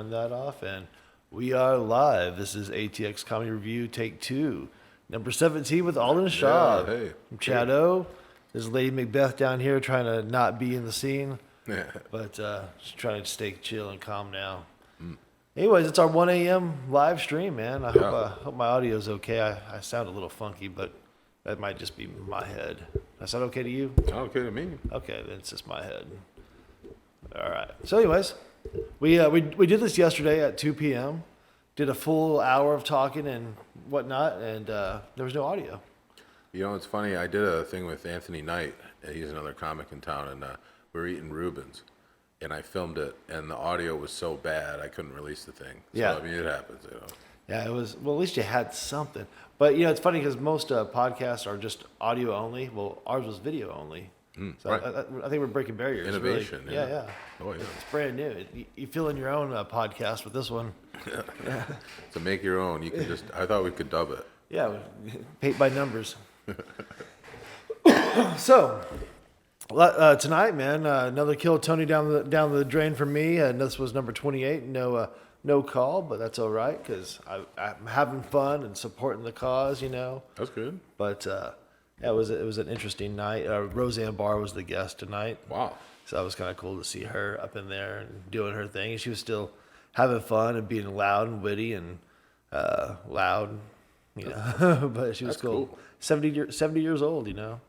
turn that off, and we are live. This is ATX Comedy Review, Take 2, number 17 with Alden Schaub. Yeah, hey. I'm ChadO. There's Lady Macbeth down here trying to not be in the scene, but she's trying to stay chill and calm now. Anyways, it's our 1 a.m. live stream, man. I hope my audio's okay. I sound a little funky, but that might just be my head. Does that sound okay to you? Okay to me. Okay, then it's just my head. All right. So anyways, we did this yesterday at 2 p.m. Did a full hour of talking and whatnot, and there was no audio. You know, it's funny. I did a thing with Anthony Knight. He's another comic in town, and we were eating Reuben's. And I filmed it, and the audio was so bad I couldn't release the thing. So, Yeah. I mean, it happens, you know. Yeah, it was. Well, at least you had something. But you know, it's funny because most podcasts are just audio only. Well, ours was video only. So right. I think we're breaking barriers. Innovation. Really. Yeah. Yeah. Oh, yeah. It's brand new. You fill in your own podcast with this one. So make your own. You can just. I thought we could dub it. Yeah, paint by numbers. So. Tonight, man, another kill Tony down the drain for me, and this was number 28. No call, but that's all right because I'm having fun and supporting the cause, you know. That's good. But yeah, it was an interesting night. Roseanne Barr was the guest tonight. Wow. So that was kind of cool to see her up in there and doing her thing. She was still having fun and being loud and witty and loud, you know. But she was cool. 70 years old, you know.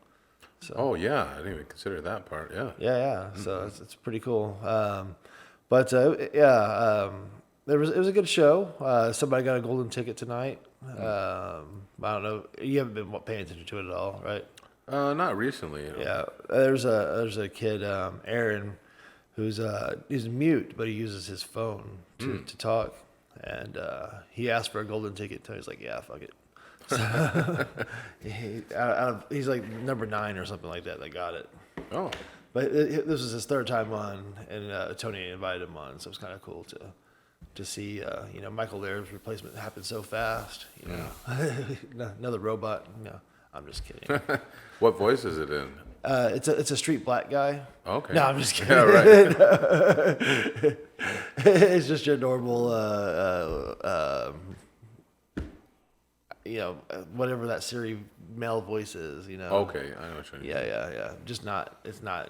So. Oh yeah, I didn't even consider that part. Yeah. Yeah. So it's pretty cool. But it was a good show. Somebody got a golden ticket tonight. I don't know. You haven't been paying attention to it at all, right? Not recently. You know. Yeah. There's a kid, Aaron, he's mute, but he uses his phone to talk. And he asked for a golden ticket. Tony's like, yeah, fuck it. So, he's like number 9 or something like that got it. Oh. But this was his third time on, and Tony invited him on, so it was kind of cool to see Michael Laird's replacement happen so fast. You know, another robot. No, I'm just kidding. What voice is it in? It's a street black guy. Okay. No, I'm just kidding. Yeah, right. It's just your normal. Whatever that Siri male voice is, you know. Okay, I know what you mean. Yeah. Just not. It's not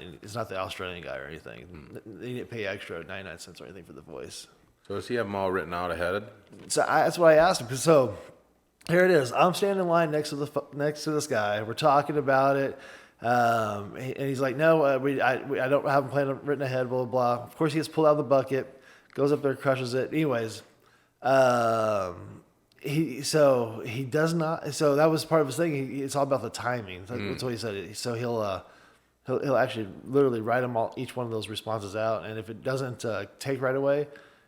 the Australian guy or anything. They didn't pay extra 99 cents or anything for the voice. So does he have them all written out ahead? So that's what I asked him. So here it is. I'm standing in line next to this guy. We're talking about it, and he's like, "No, I don't have a plan written ahead." Blah blah blah. Of course, he gets pulled out of the bucket, goes up there, crushes it. Anyways. He does not. So that was part of his thing. It's all about the timing. That's what he said. So he'll actually literally write each one of those responses out, and if it doesn't take right away,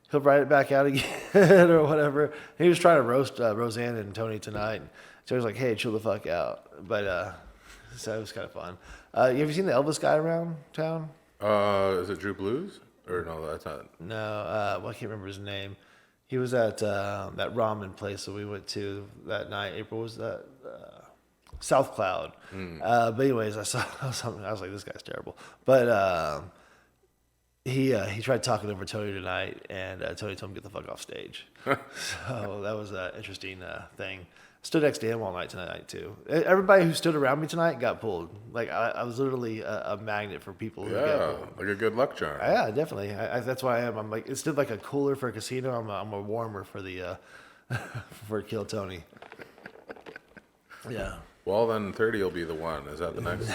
he'll write it back out again or whatever. He was trying to roast Roseanne and Tony tonight. So he was like, "Hey, chill the fuck out." But so it was kind of fun. Have you seen the Elvis guy around town? Is it Drew Blues? Or no, that's not. No, I can't remember his name. He was at that ramen place that we went to that night. April was that South Cloud. But anyways, I saw something. I was like, this guy's terrible. But he tried talking over Tony tonight, and Tony told him to get the fuck off stage. So that was an interesting thing. Stood next to him all night tonight too. Everybody who stood around me tonight got pulled. Like I was literally a magnet for people who get pulled. Like a good luck charm. Yeah, definitely. That's why I am. I'm like, instead of like a cooler for a casino, I'm a warmer for the for Kill Tony. Yeah. Well, then 30 will be the one. Is that the next?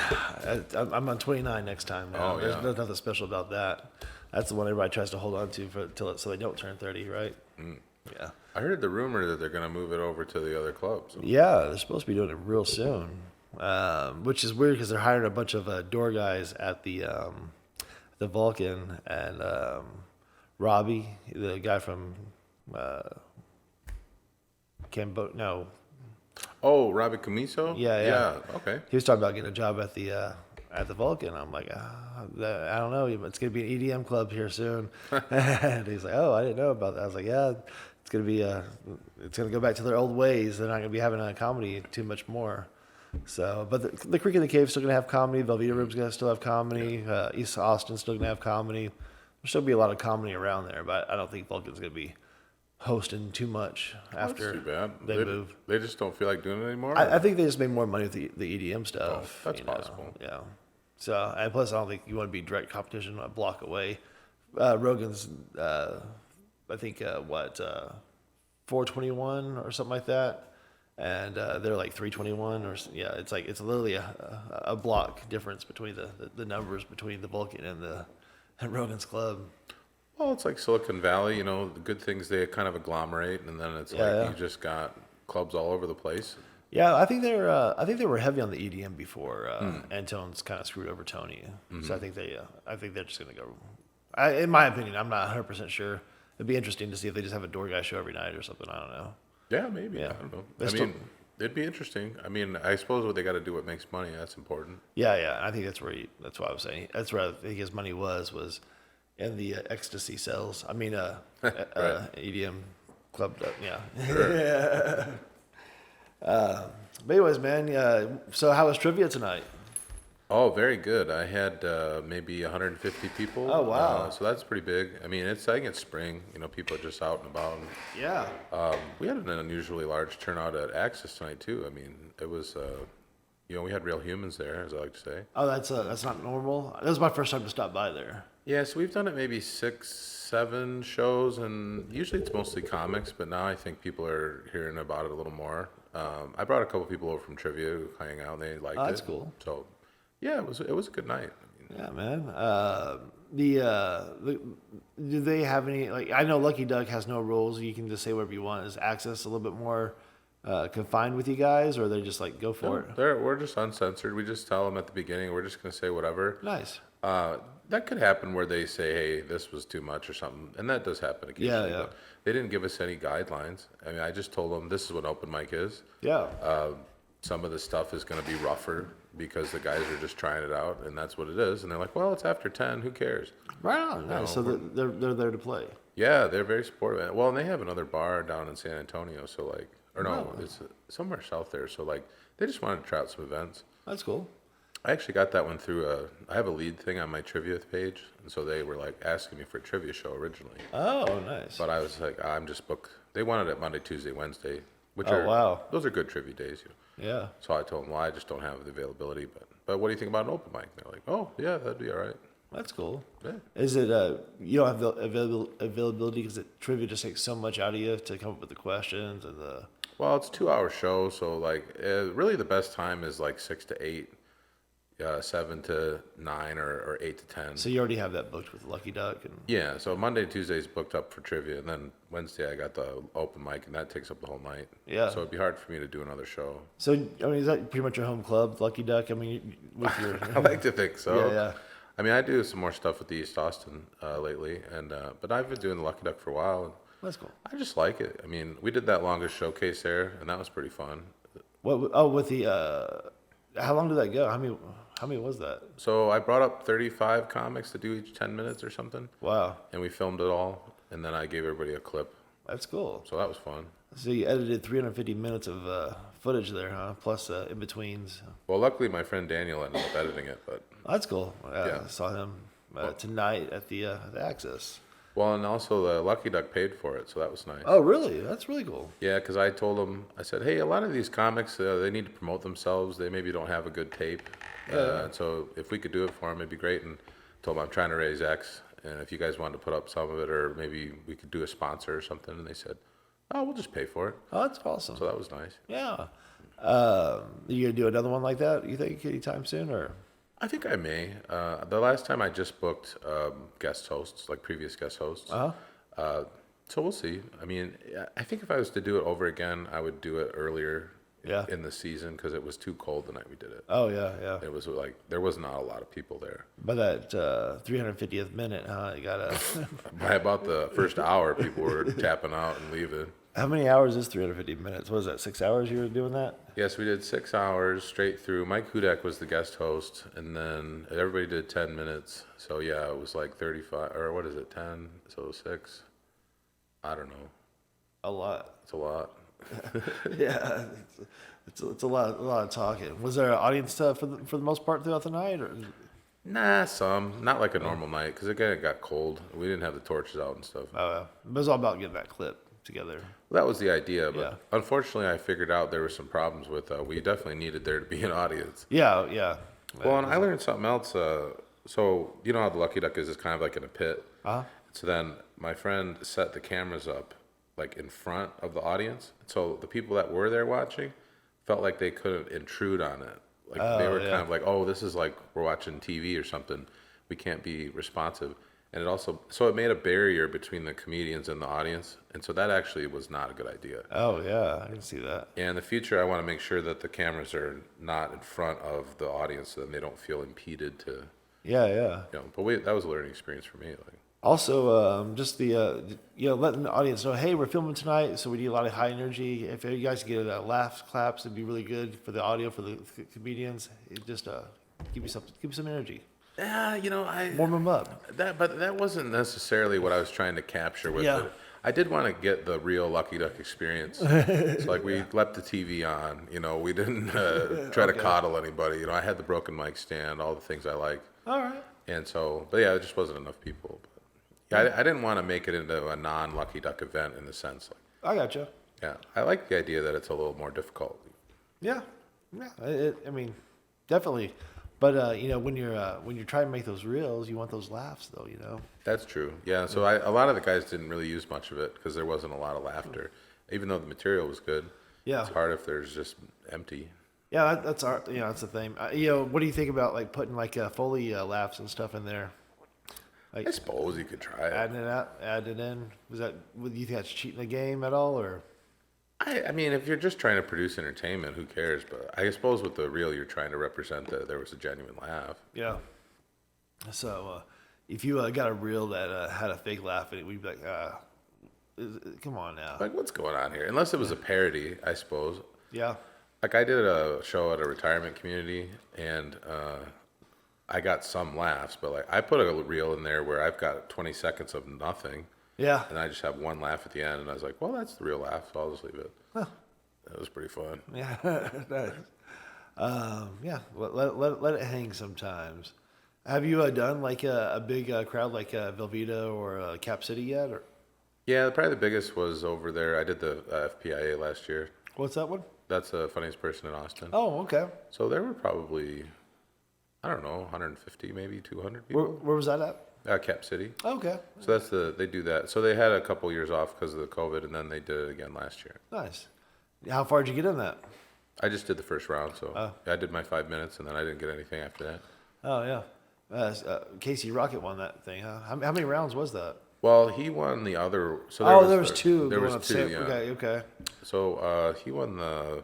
I'm on 29 next time. Now. Oh, yeah. There's nothing special about that. That's the one everybody tries to hold on to so they don't turn 30, right? Yeah. I heard the rumor that they're going to move it over to the other clubs. Yeah, they're supposed to be doing it real soon, which is weird because they're hiring a bunch of door guys at the Vulcan, and Robbie, the guy from Cambodia. No. Oh, Robbie Camiso? Yeah. Okay. He was talking about getting a job at the Vulcan. I'm like, I don't know. It's going to be an EDM club here soon. And he's like, oh, I didn't know about that. I was like, yeah, it's going to be it's going to go back to their old ways. They're not going to be having a comedy too much more. So, but the Creek and the Cave is still going to have comedy. Velveeta Room's going to still have comedy. East Austin's still going to have comedy. still be a lot of comedy around there, but I don't think Vulcan's going to be hosting too much after That's too bad. they move. They just don't feel like doing it anymore? I think they just made more money with the EDM stuff. Oh, that's possible. Yeah. So, and plus, I don't think you want to be direct competition a block away. Rogan's, I think, 421 or something like that. And they're like 321 yeah, it's like, it's literally a block difference between the numbers between the Vulcan and Rogan's club. Well, it's like Silicon Valley, the good things, they kind of agglomerate, and then it's you just got clubs all over the place. Yeah, I think they were heavy on the EDM before Antone's kind of screwed over Tony. So I think they're just gonna go. In my opinion, I'm not 100% sure. It'd be interesting to see if they just have a door guy show every night or something. I don't know. Yeah, maybe. Yeah. I don't know. They're It'd be interesting. I mean, I suppose what they got to do what makes money. That's important. Yeah. I think that's that's what I was saying. That's where I think his money was in the ecstasy cells. I mean, EDM club. Yeah. Sure. But anyways, man. So how was trivia tonight? Oh, very good. I had maybe 150 people. Oh, wow. So that's pretty big. I mean, I think it's spring. People are just out and about. Yeah. We had an unusually large turnout at Axis tonight too. I mean, it was, we had real humans there, as I like to say. Oh, that's not normal. That was my first time to stop by there. Yeah, so we've done it maybe 6, 7 shows, and usually it's mostly comics, but now I think people are hearing about it a little more. I brought a couple people over from trivia who hang out, and they liked it. That's cool. So, yeah, it was a good night. Yeah, man. Do they have any, like, I know Lucky Duck has no rules. You can just say whatever you want. Is Access a little bit more confined with you guys, or they just like go for it? We're just uncensored. We just tell them at the beginning, we're just going to say whatever. Nice. That could happen where they say, hey, this was too much or something. And that does happen occasionally. Yeah. But they didn't give us any guidelines. I mean, I just told them this is what open mic is. Yeah. Some of the stuff is going to be rougher because the guys are just trying it out, and that's what it is. And they're like, well, it's after 10. Who cares? Right on. Nice. So they're there to play. Yeah, they're very supportive. Well, and they have another bar down in San Antonio. So, like, or no, it's somewhere south there. So, like, they just wanted to try out some events. That's cool. I actually got that one through I have a lead thing on my trivia page, and so they were like asking me for a trivia show originally. Oh, nice. But I was like, I'm just booked. They wanted it Monday, Tuesday, Wednesday, which those are good trivia days. Yeah. So I told them, well, I just don't have the availability. But what do you think about an open mic? And they're like, oh yeah, that'd be all right. That's cool. Yeah. Is it you don't have the availability because trivia just takes so much out of you to come up with the questions and the. Well, it's a 2-hour show, so like really the best time is like 6 to 8. 7 to 9 or 8 to 10. So you already have that booked with Lucky Duck and. Yeah, so Monday and Tuesday is booked up for trivia, and then Wednesday I got the open mic, and that takes up the whole night. Yeah. So it'd be hard for me to do another show. So I mean, is that pretty much your home club, Lucky Duck? I mean, with your. I like to think so. Yeah. I mean, I do some more stuff with the East Austin lately, and but I've been doing the Lucky Duck for a while. And that's cool. I just like it. I mean, we did that longest showcase there, and that was pretty fun. What? Oh, with the. How long did that go? How many was that? So I brought up 35 comics to do each 10 minutes or something. Wow. And we filmed it all, and then I gave everybody a clip. That's cool. So that was fun. So you edited 350 minutes of footage there, huh? Plus in-betweens. Well, luckily my friend Daniel ended up editing it, but... That's cool. Yeah. I saw him tonight at the Access. Well, and also the Lucky Duck paid for it, so that was nice. Oh, really? That's really cool. Yeah, because I told him, I said, hey, a lot of these comics, they need to promote themselves. They maybe don't have a good tape. So if we could do it for them, it'd be great. And told him I'm trying to raise X, and if you guys wanted to put up some of it, or maybe we could do a sponsor or something. And they said, oh, we'll just pay for it. Oh, that's awesome. So that was nice. Yeah. You gonna do another one like that, you think, anytime soon, or? I think I may. The last time I just booked guest hosts, like previous guest hosts. Uh-huh. So we'll see. I mean, I think if I was to do it over again, I would do it earlier in the season because it was too cold the night we did it. Oh, yeah. It was like, there was not a lot of people there. By that 350th minute, huh? You gotta. By about the first hour, people were tapping out and leaving. How many hours is 350 minutes? What was that, 6 hours you were doing that? Yes, we did 6 hours straight through. Mike Hudak was the guest host, and then everybody did 10 minutes. So yeah, it was like 35, or what is it, 10? So 6. I don't know. A lot. It's a lot. Yeah, it's a lot of talking. Was there an audience for the most part throughout the night, or? Nah, some. Not like a normal night, because again, it got cold. We didn't have the torches out and stuff. It was all about getting that clip together. That was the idea, but Yeah. unfortunately, I figured out there were some problems with. We definitely needed there to be an audience. Yeah. Well, and I learned something else. So you know how the Lucky Duck is? It's kind of like in a pit. Uh-huh. So then my friend set the cameras up like in front of the audience. So the people that were there watching felt like they couldn't intrude on it. Like they were kind of like, oh, this is like we're watching TV or something. We can't be responsive. And it also, so it made a barrier between the comedians and the audience. And so that actually was not a good idea. Oh, yeah, I can see that. And in the future, I want to make sure that the cameras are not in front of the audience so that they don't feel impeded to, Yeah. but that was a learning experience for me. Like, Also, just the, letting the audience know, hey, we're filming tonight, so we need a lot of high energy. If you guys get laughs, claps, it'd be really good for the audio, for the comedians. It just give you some energy. yeah, Warm them up. but that wasn't necessarily what I was trying to capture with it. I did want to get the real Lucky Duck experience. So like we left the TV on, we didn't try to coddle anybody. I had the broken mic stand, all the things I like. All right. And so, but yeah, it just wasn't enough people. But yeah, I didn't want to make it into a non-Lucky Duck event in the sense. I gotcha. Yeah, I like the idea that it's a little more difficult. Yeah. I mean, definitely. But when you're trying to make those reels, you want those laughs, though. That's true. Yeah. So a lot of the guys didn't really use much of it because there wasn't a lot of laughter, even though the material was good. Yeah. It's hard if there's just empty. Yeah, that's that's the thing. What do you think about like putting like Foley laughs and stuff in there? Like, I suppose you could try it. add it in. Do you think that's cheating the game at all, or? I mean, if you're just trying to produce entertainment, who cares? But I suppose with the reel, you're trying to represent that there was a genuine laugh. Yeah. So, if you got a reel that had a fake laugh in it, we'd be like, come on now. Like, what's going on here? Unless it was a parody, I suppose. Yeah. Like, I did a show at a retirement community, and I got some laughs, but like, I put a reel in there where I've got 20 seconds of nothing. Yeah. And I just have one laugh at the end, and I was like, well, that's the real laugh, so I'll just leave it. Huh. That was pretty fun. Yeah. Nice. Yeah. Let it hang sometimes. Have you done like a big crowd like Velveeta or Cap City yet? Or Yeah, probably the biggest was over there. I did the FPIA last year. what's that one? That's the funniest person in Austin. Oh, okay. So there were probably, I don't know, 150, maybe 200 people. Where was that at? Cap City. Okay. So they do that. So they had a couple years off because of the COVID, and then they did it again last year. Nice. How far did you get in that? I just did the first round, so I did my 5 minutes, and then I didn't get anything after that. Oh yeah. Casey Rocket won that thing, huh? How many rounds was that? Well, he won the other. So there was two. There was two. Yeah. Okay. So he won the.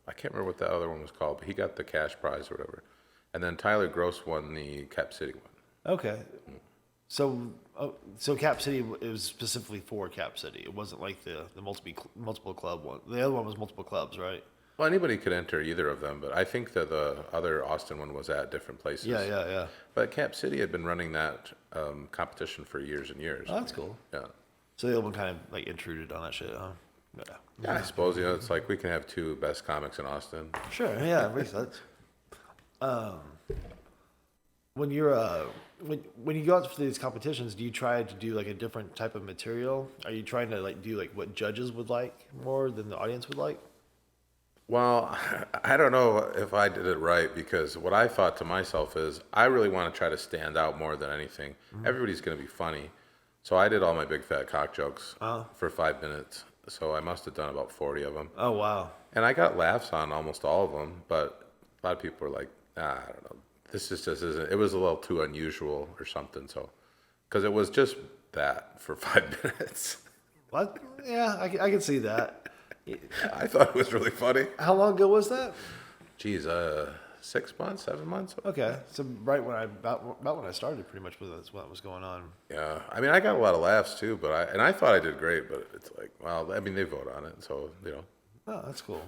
I can't remember what the other one was called, but he got the cash prize or whatever. And then Tyler Gross won the Cap City one. Okay. So Cap City, it was specifically for Cap City. It wasn't like the multiple club one. The other one was multiple clubs, right? Well, anybody could enter either of them, but I think that the other Austin one was at different places. Yeah. But Cap City had been running that competition for years and years. Oh, that's cool. Yeah. So the other one kind of like intruded on that shit, huh? Yeah, I suppose, it's like we can have two best comics in Austin. Sure, yeah, it makes sense. When you're when you go out for these competitions, do you try to do like a different type of material? Are you trying to like do like what judges would like more than the audience would like? Well, I don't know if I did it right, because what I thought to myself is I really want to try to stand out more than anything. Mm-hmm. Everybody's going to be funny. So I did all my big fat cock jokes for 5 minutes. So I must have done about 40 of them. Oh, wow. And I got laughs on almost all of them, but a lot of people were like, I don't know. This just isn't, it was a little too unusual or something. So, because it was just that for 5 minutes. What? Yeah, I can see that. I thought it was really funny. How long ago was that? Geez, 6 months, 7 months. Okay, so right when about when I started, pretty much was what was going on. Yeah, I mean, I got a lot of laughs too, but I thought I did great, but it's like, well, I mean, they vote on it, so Oh, that's cool.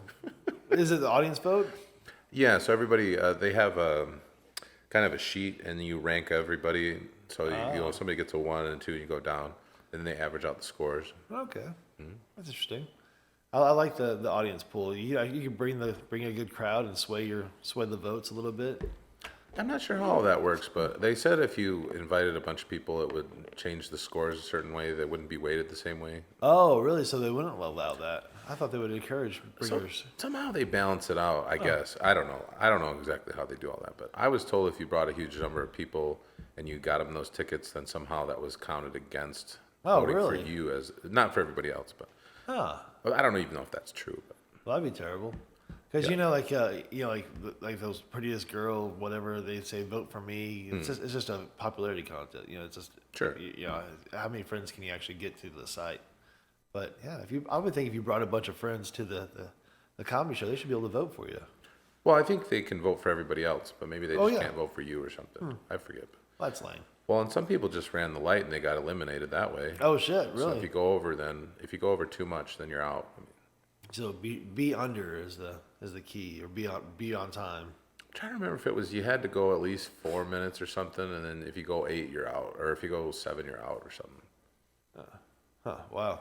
Is it the audience vote? Yeah, so everybody they have kind of a sheet, and you rank everybody. So somebody gets a 1 and a 2, and you go down, and they average out the scores. Okay, That's interesting. I like the audience pool. You can bring a good crowd and sway the votes a little bit. I'm not sure how all that works, but they said if you invited a bunch of people, it would change the scores a certain way. They wouldn't be weighted the same way. Oh, really? So they wouldn't allow that? I thought they would encourage So, bringers. somehow they balance it out, I guess. I don't know. I don't know exactly how they do all that, but I was told if you brought a huge number of people and you got them those tickets, then somehow that was counted against voting really? for you as not for everybody else, but Huh. I don't even know if that's true. But. Well, that'd be terrible. Because like those prettiest girl, whatever they say, vote for me. It's just a popularity contest. It's just Sure. How many friends can you actually get to the site? But yeah, I would think if you brought a bunch of friends to the comedy show, they should be able to vote for you. Well, I think they can vote for everybody else, but maybe they just yeah. can't vote for you or something. I forget. Well, that's lame. Well, and some people just ran the light and they got eliminated that way. Oh shit! Really? So if you go over too much, then you're out. So be under is the key, or be on time. I'm trying to remember if it was you had to go at least 4 minutes or something, and then if you go 8, you're out, or if you go 7, you're out or something. Wow.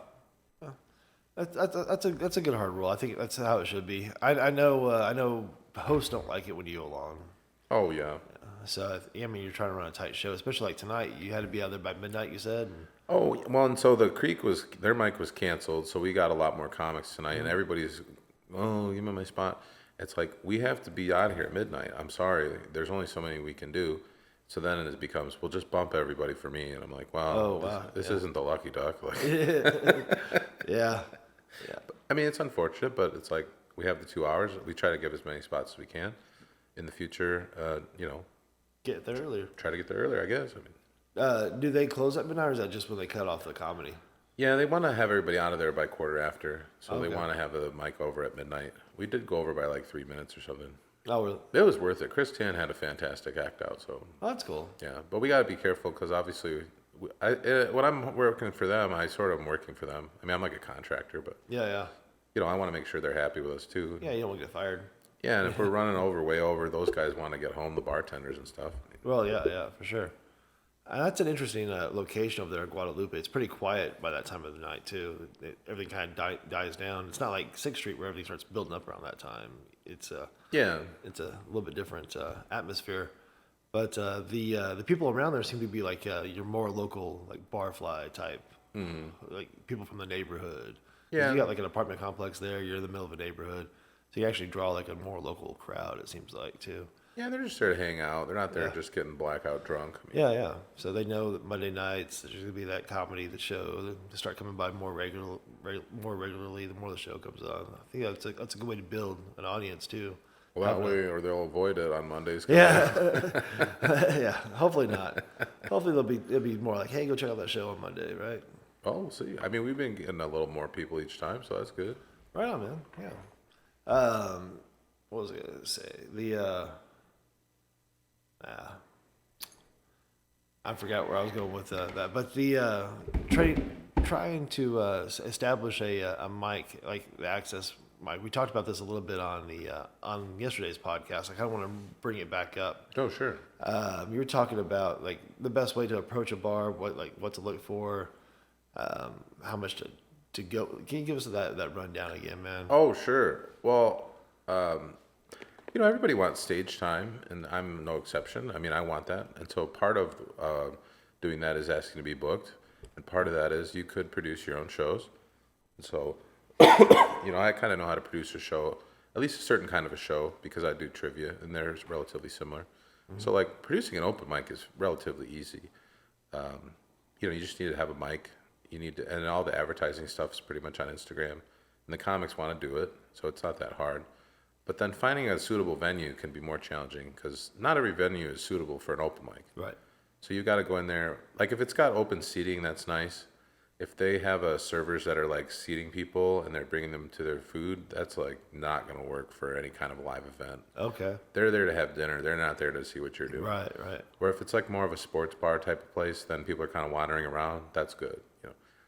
That's a good hard rule. I think that's how it should be. I know hosts don't like it when you go along. Oh yeah. So I mean, you're trying to run a tight show, especially like tonight. You had to be out there by midnight. You said. Oh well, and so the Creek their mic was canceled, so we got a lot more comics tonight, and everybody's, give me my spot. It's like we have to be out of here at midnight. I'm sorry, there's only so many we can do. So then it becomes, well, just bump everybody for me, and I'm like, wow, this isn't the Lucky Duck. Like, yeah. I mean, it's unfortunate, but it's like we have the 2 hours. We try to give as many spots as we can. In the future, Get there earlier. try to get there earlier, I guess. I mean, Do they close at midnight, or is that just when they cut off the comedy? yeah, they want to have everybody out of there by quarter after, so they Okay. want to have the mic over at midnight. We did go over by like 3 minutes or something. Oh, really? It was worth it. Chris Tan had a fantastic act out, so Oh, that's cool. yeah. But we got to be careful because obviously, when I'm working for them, I sort of am working for them. I mean, I'm like a contractor, but Yeah. I want to make sure they're happy with us too. Yeah, you don't want to get fired. Yeah, and if we're running way over, those guys want to get home, the bartenders and stuff. Well, yeah, for sure. And that's an interesting location over there in Guadalupe. It's pretty quiet by that time of the night too. Everything kind of dies down. It's not like 6th Street where everything starts building up around that time. It's a little bit different atmosphere. But the people around there seem to be like your more local, like barfly type, like people from the neighborhood. Yeah. You got like an apartment complex there. You're in the middle of a neighborhood, so you actually draw like a more local crowd. It seems like too. Yeah, they're just there to hang out. They're not there Yeah. just getting blackout drunk. I mean, Yeah. So they know that Monday nights there's going to be that comedy, the show. They start coming by more regularly the more the show comes on. I think that's a good way to build an audience too. well, that way, or they'll avoid it on Mondays. 'Cause Yeah, yeah. Hopefully not. Hopefully it'll be more like, hey, go check out that show on Monday, right? Oh, we'll see. I mean, we've been getting a little more people each time, so that's good. Right on, man. Yeah. What was I gonna say? I forgot where I was going with that, but the trying to establish a mic, like the access mic. We talked about this a little bit on yesterday's podcast. I kind of want to bring it back up. Oh, sure. You were talking about like the best way to approach a bar, what to look for, how much to go. Can you give us that rundown again, man? Oh, sure. Well, everybody wants stage time, and I'm no exception. I mean, I want that. And so part of doing that is asking to be booked. And part of that is you could produce your own shows. And so, I kind of know how to produce a show, at least a certain kind of a show, because I do trivia, and they're relatively similar. Mm-hmm. So, like, producing an open mic is relatively easy. You just need to have a mic. And all the advertising stuff is pretty much on Instagram. And the comics want to do it, so it's not that hard. But then finding a suitable venue can be more challenging because not every venue is suitable for an open mic. Right. So you got to go in there. Like if it's got open seating, that's nice. If they have servers that are like seating people and they're bringing them to their food, that's like not going to work for any kind of live event. Okay. They're there to have dinner. They're not there to see what you're doing. Right. Where if it's like more of a sports bar type of place, then people are kind of wandering around. That's good.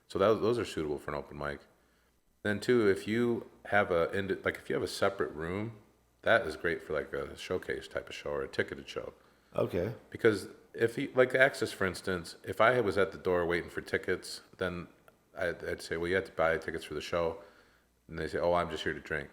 So those are suitable for an open mic. Then too, if you have a separate room, that is great for like a showcase type of show or a ticketed show. Okay. Because if like Access, for instance, if I was at the door waiting for tickets, then I'd say, well, you have to buy tickets for the show. And they say, oh, I'm just here to drink.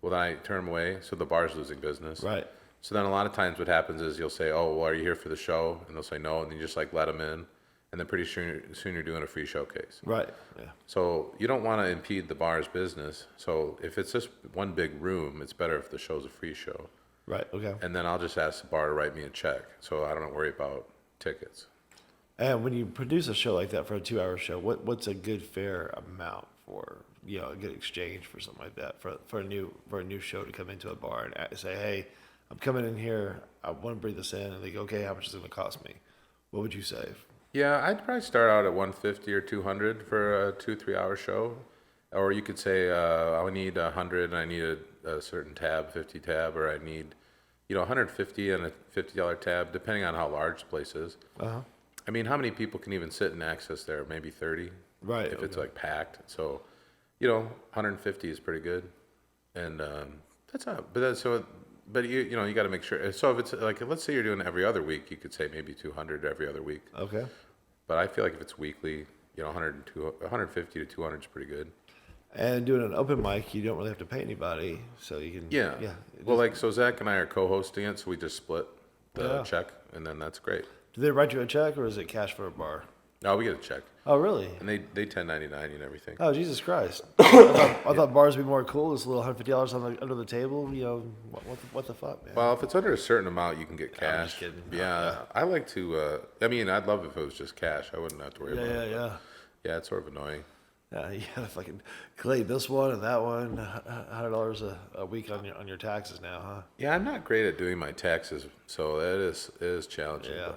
Well, then I turn them away, so the bar's losing business. Right. So then a lot of times what happens is you'll say, oh, well, are you here for the show? And they'll say no, and then you just like let them in. And then pretty soon you're doing a free showcase. Right. Yeah. So you don't want to impede the bar's business. So if it's just one big room, it's better if the show's a free show. Right. Okay. And then I'll just ask the bar to write me a check, so I don't have to worry about tickets. And when you produce a show like that for a 2-hour show, what's a good fair amount for a good exchange for something like that for a new show to come into a bar and say, hey, I'm coming in here, I want to bring this in, and they go, okay, how much is it going to cost me? What would you say? Yeah, I'd probably start out at 150 or 200 for a 2-3 hour show. Or you could say, I need 100 and I need a certain tab, 50 tab, or I need, 150 and a $50 tab, depending on how large the place is. Uh-huh. I mean, how many people can even sit and access there? Maybe 30. Right. If it's like packed. So, 150 is pretty good. And that's not, but you got to make sure. So if it's like, let's say you're doing it every other week, you could say maybe 200 every other week. Okay. But I feel like if it's weekly, 150 to 200 is pretty good. And doing an open mic, you don't really have to pay anybody, so you can. Yeah. Yeah. Well, so Zach and I are co-hosting it, so we just split the Yeah. check, and then that's great. Do they write you a check, or is it cash for a bar? No, we get a check, Oh, really? and they 1099 and everything. Oh, Jesus Christ! I thought bars would be more cool. This little $150 under the table. What the fuck, man? Well, if it's under a certain amount, you can get cash. I'm just kidding. Yeah, I like to. I'd love if it was just cash. I wouldn't have to worry about it. Yeah. Yeah, it's sort of annoying. Yeah, you gotta fucking collate this one and that one. $100 a week on your taxes now, huh? Yeah, I'm not great at doing my taxes, so it is challenging. Yeah.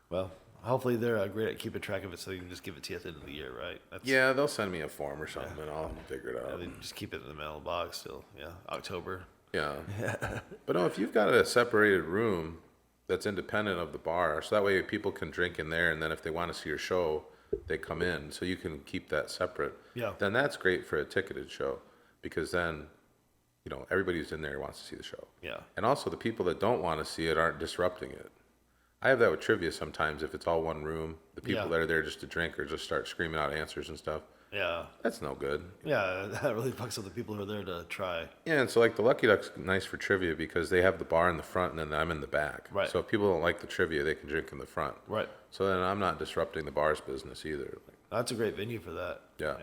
But Well, hopefully they're great at keeping track of it, so you can just give it to you at the end of the year, right? yeah, they'll send me a form or something, and I'll figure it out. They just keep it in the mailbox still. Yeah, October. Yeah. But no, if you've got a separated room that's independent of the bar, so that way people can drink in there, and then if they want to see your show, they come in, so you can keep that separate. Yeah. Then that's great for a ticketed show, because then, everybody who's in there wants to see the show. Yeah. And also the people that don't want to see it aren't disrupting it. I have that with trivia sometimes. If it's all one room, the people Yeah. that are there just to drink or just start screaming out answers and stuff, Yeah. that's no good. Yeah, that really fucks up the people who are there to try. Yeah, and so like the Lucky Duck's nice for trivia because they have the bar in the front and then I'm in the back. Right. So if people don't like the trivia, they can drink in the front. Right. So then I'm not disrupting the bar's business either. That's a great venue for that. Yeah.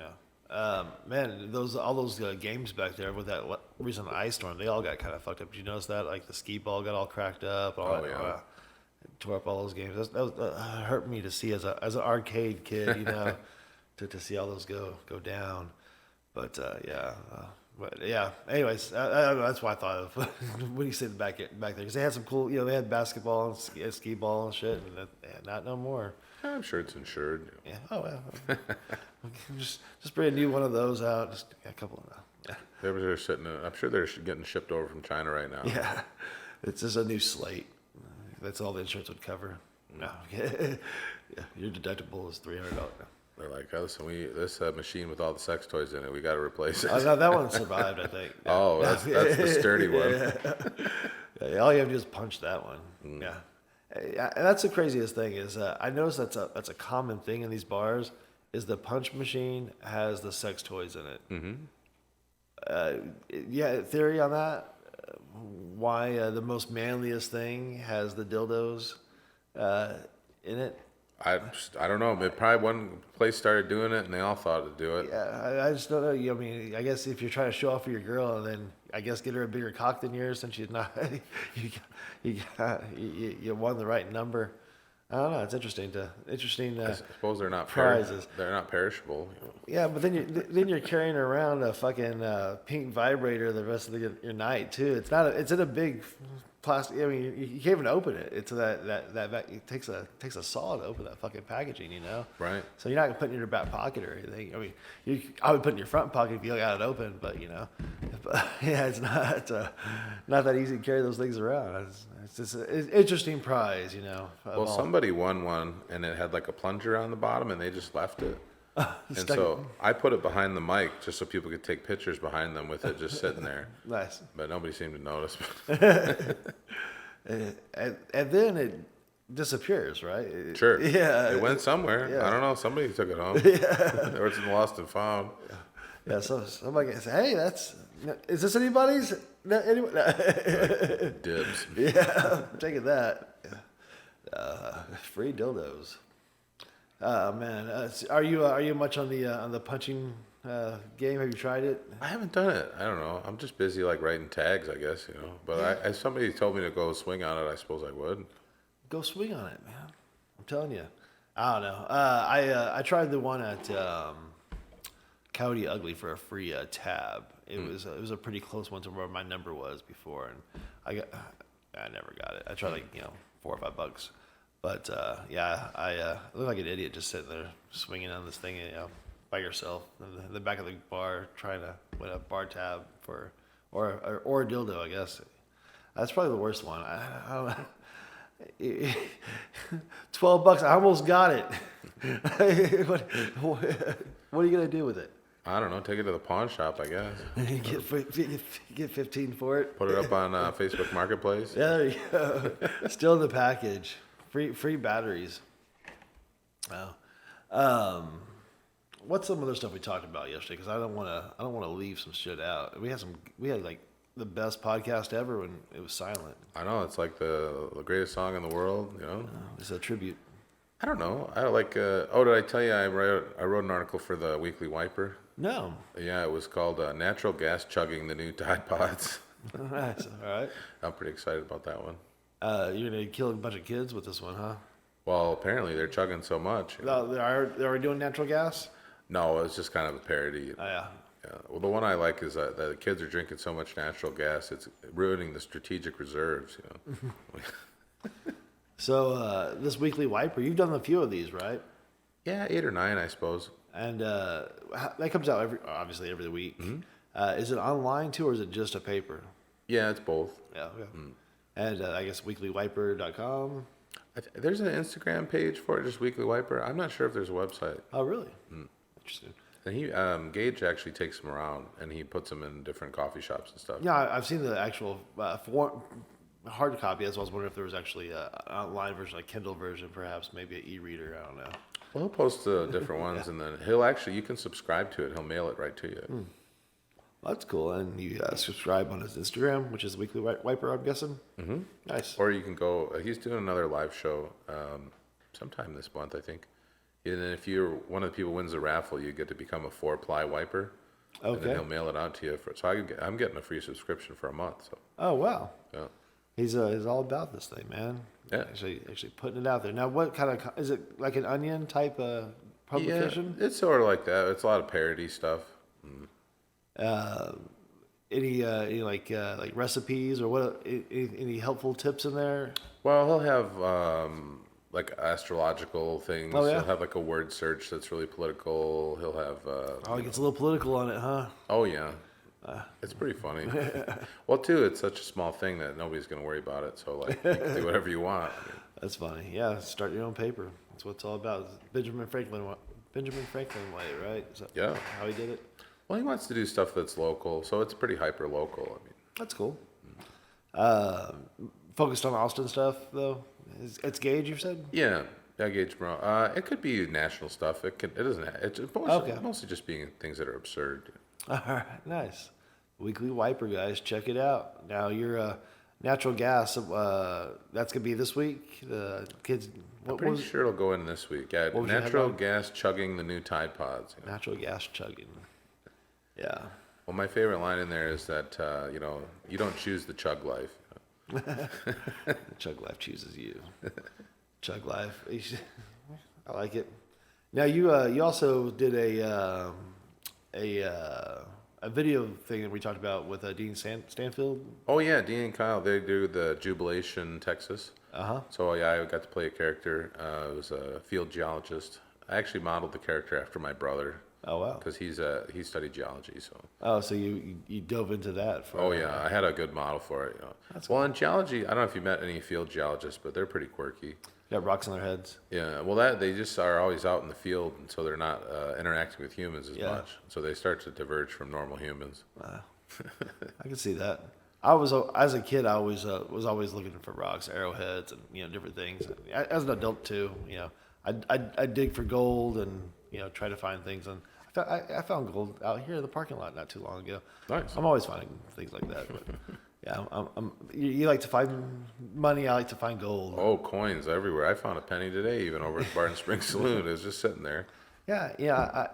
Man, all those games back there with that recent ice storm, they all got kind of fucked up. Did you notice that? Like the skee ball got all cracked up. All that, yeah. Tore up all those games. That hurt me to see as an arcade kid, to see all those go down. But yeah. Anyways, that's what I thought of when you said back there, because they had some cool, they had basketball and skee ball and shit, and not no more. I'm sure it's insured. Yeah. Oh well. just bring a new one of those out. Just a couple of them. They're sitting. I'm sure they're getting shipped over from China right now. Yeah. It's just a new slate. That's all the insurance would cover. No. Yeah. Your deductible is $300. They're like, oh, listen, this machine with all the sex toys in it, we got to replace it. Oh, no, that one survived, I think. Yeah. Oh, that's the sturdy one. Yeah, all you have to do is punch that one. Yeah. And that's the craziest thing is I noticed that's a common thing in these bars is the punch machine has the sex toys in it. Mm-hmm. Theory on that? Why the most manliest thing has the dildos in it? I don't know. Probably one place started doing it, and they all thought to do it. Yeah, I just don't know. I mean, I guess if you're trying to show off for your girl, and then I guess get her a bigger cock than yours, since she's not, you won the right number. I don't know. It's interesting. I suppose they're not prizes. They're not perishable. Yeah, but then you're carrying around a fucking pink vibrator the rest of your night too. It's not. It's in a big plastic. I mean, you can't even open it. It's that it takes a saw to open that fucking packaging. Right. So you're not putting it in your back pocket or anything. I mean, I would put it in your front pocket if you got it open. But yeah, it's not that easy to carry those things around. It's just an interesting prize, Well, somebody won one, and it had like a plunger on the bottom, and they just left it. And so I put it behind the mic just so people could take pictures behind them with it just sitting there. Nice. But nobody seemed to notice. and then it disappears, right? Sure. Yeah. It went somewhere. Yeah. I don't know. Somebody took it home. Yeah. Or it's lost and found. Yeah, so somebody can say, "Hey, is this anybody's?" No, anyone? Dibs. Yeah, I'm taking that. Free dildos. Man, are you much on the punching game? Have you tried it? I haven't done it. I don't know. I'm just busy like writing tags, I guess, you know. But if somebody told me to go swing on it, I suppose I would. Go swing on it, man. I'm telling you. I don't know. I tried the one at Coyote Ugly for a free tab. It was a pretty close one to where my number was before, and I never got it. I tried like $4 or $5, but I look like an idiot just sitting there swinging on this thing, by yourself in the back of the bar trying to win a bar tab or a dildo. I guess that's probably the worst one. I don't know. $12. I almost got it. What are you gonna do with it? I don't know. Take it to the pawn shop, I guess. Get 15 for it. Put it up on Facebook Marketplace. Yeah, there you go. Still in the package. Free batteries. Wow. What's some other stuff we talked about yesterday? Because I don't want to leave some shit out. We had like the best podcast ever when it was silent. I know, it's like the greatest song in the world, you know. It's a tribute. I don't know. I like. Did I tell you I wrote an article for the Weekly Wiper? No. Yeah, it was called "Natural Gas Chugging the New Tide Pods." Nice. All right. I'm pretty excited about that one. You're gonna kill a bunch of kids with this one, huh? Well, apparently they're chugging so much. You know? They're doing natural gas. No, it's just kind of a parody. Oh yeah. Yeah. Well, the one I like is that the kids are drinking so much natural gas, it's ruining the strategic reserves. You know. So this Weekly Wiper, you've done a few of these, right? Yeah, 8 or 9, I suppose. And that comes out obviously every week. Mm-hmm. Is it online too, or is it just a paper? Yeah, it's both. Yeah. Okay. And I guess weeklywiper.com. There's an Instagram page for it, just Weekly Wiper. I'm not sure if there's a website. Oh, really? Interesting. And Gage actually takes them around, and he puts them in different coffee shops and stuff. Yeah, I've seen the actual hard copy. That's why I was wondering if there was actually an online version, like Kindle version, perhaps, maybe an e-reader. I don't know. Well, he'll post different ones, and then you can subscribe to it. He'll mail it right to you. Well, that's cool. And you subscribe on his Instagram, which is Weekly Wiper, I'm guessing. Mm-hmm. Nice. Or you can go. He's doing another live show sometime this month, I think. And then if you're one of the people who wins the raffle, you get to become a 4-ply wiper. Okay. And then he'll mail it out to you. I'm getting a free subscription for a month. So. Oh wow. Yeah. He's all about this thing, man. Yeah. Actually putting it out there. Now, what kind of is it? Like an Onion type publication? Yeah, it's sort of like that. It's a lot of parody stuff. Any like recipes or what? Any helpful tips in there? Well, he'll have like astrological things. Oh, yeah? He'll have like a word search that's really political. He'll have. He gets a little political on it, huh? Oh yeah. It's pretty funny. Well, too, it's such a small thing that nobody's going to worry about it. So, like, you can do whatever you want. That's funny. Yeah, start your own paper. That's what it's all about. Benjamin Franklin way, right? Is that how he did it? Well, he wants to do stuff that's local, so it's pretty hyper local. I mean, that's cool. Focused on Austin stuff, though. It's Gage, you said? Yeah, Gage Bro. It could be national stuff. It doesn't. It's mostly just being things that are absurd. All right, nice. Weekly Wiper, guys, check it out. Now your natural gas, that's gonna be this week. The kids. I'm pretty sure it'll go in this week. Yeah, natural gas chugging the new Tide Pods. You know? Natural gas chugging. Yeah. Well, my favorite line in there is that you don't choose the chug life. The chug life chooses you. Chug life. I like it. Now you also did a video thing that we talked about with Dean Stanfield. Oh yeah, Dean and Kyle, they do the Jubilation, Texas. So yeah, I got to play a character. I was a field geologist. I actually modeled the character after my brother. Oh wow! Because he studied geology, so. Oh, so you dove into that. Yeah, I had a good model for it. That's cool. In geology, I don't know if you met any field geologists, but they're pretty quirky. Got rocks on their heads. Yeah, well, they just are always out in the field, and so they're not interacting with humans as much. So they start to diverge from normal humans. Wow. I can see that. I was as a kid, I was always looking for rocks, arrowheads, and different things. As an adult too, I dig for gold and try to find things. And I I found gold out here in the parking lot not too long ago. Nice. I'm always finding things like that. But yeah, you like to find money. I like to find gold. Oh, coins everywhere. I found a penny today, even over at Barton Springs Saloon. It was just sitting there. Yeah.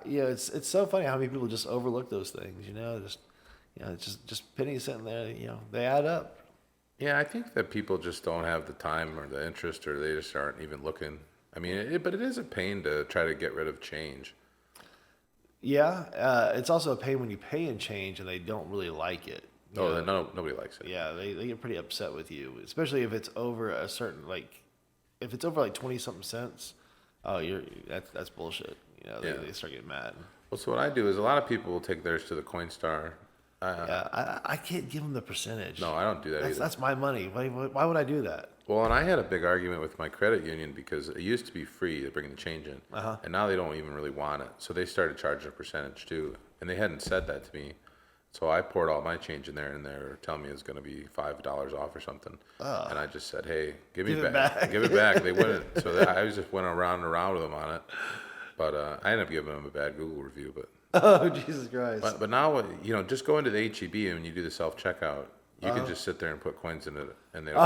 It's so funny how many people just overlook those things. Just pennies sitting there. They add up. Yeah, I think that people just don't have the time or the interest, or they just aren't even looking. I mean, but it is a pain to try to get rid of change. Yeah, it's also a pain when you pay in change and they don't really like it. Nobody likes it. Yeah, they get pretty upset with you, especially if it's over a certain if it's over like 20 something cents. Oh, that's bullshit. They start getting mad. Well, so what I do is a lot of people will take theirs to the Coinstar. I can't give them the percentage. No, I don't do that either. That's my money. Why would I do that? Well, and I had a big argument with my credit union because it used to be free to bring the change in, and now they don't even really want it. So they started charging a percentage too, and they hadn't said that to me. So I poured all my change in there, and they're telling me it's going to be $5 off or something. And I just said, "Hey, give it back. Give it back." They wouldn't. So I just went around and around with them on it. But I ended up giving them a bad Google review. But oh, Jesus Christ! But now just go into the HEB and when you do the self checkout, you can just sit there and put coins in it, and they. You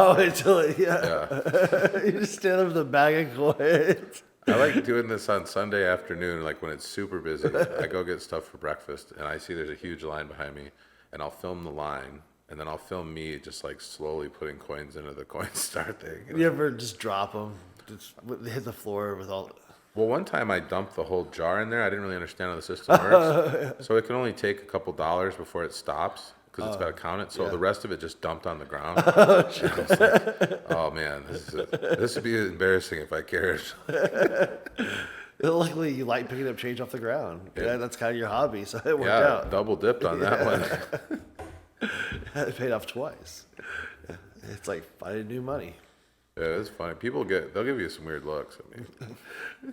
just stand up with a bag of coins. I like doing this on Sunday afternoon, like when it's super busy. I go get stuff for breakfast, and I see there's a huge line behind me, and I'll film the line, and then I'll film me just like slowly putting coins into the Coinstar thing. You ever just drop them, just hit the floor with all? Well, one time I dumped the whole jar in there. I didn't really understand how the system works, so it can only take a couple dollars before it stops. Because it's got to count it, so the rest of it just dumped on the ground. Oh man, this would be embarrassing if I cared. Luckily, you like picking up change off the ground. Yeah, that's kind of your hobby, so it worked out. Double dipped on that one. It paid off twice. It's like finding new money. Yeah, it's funny. They'll give you some weird looks. I mean,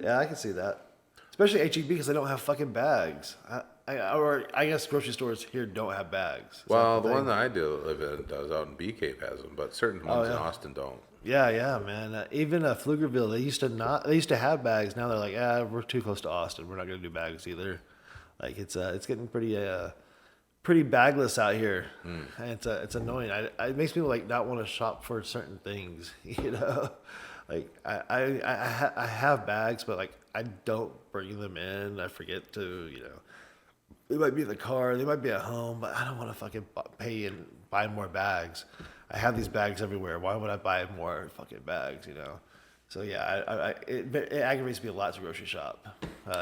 yeah, I can see that. Especially HEB because they don't have fucking bags. Or I guess grocery stores here don't have bags. Well, the one that I live in does out in Bee Cave has them, but certain ones in Austin don't. Yeah, man. Even Pflugerville, they used to have bags. Now they're like, we're too close to Austin. We're not gonna do bags either. Like it's getting pretty bagless out here. And it's annoying. It makes me like not want to shop for certain things. Like I have bags, but like I don't bring them in. I forget to. They might be in the car, they might be at home, but I don't want to fucking pay and buy more bags. I have these bags everywhere. Why would I buy more fucking bags? So yeah, it aggravates me a lot to grocery shop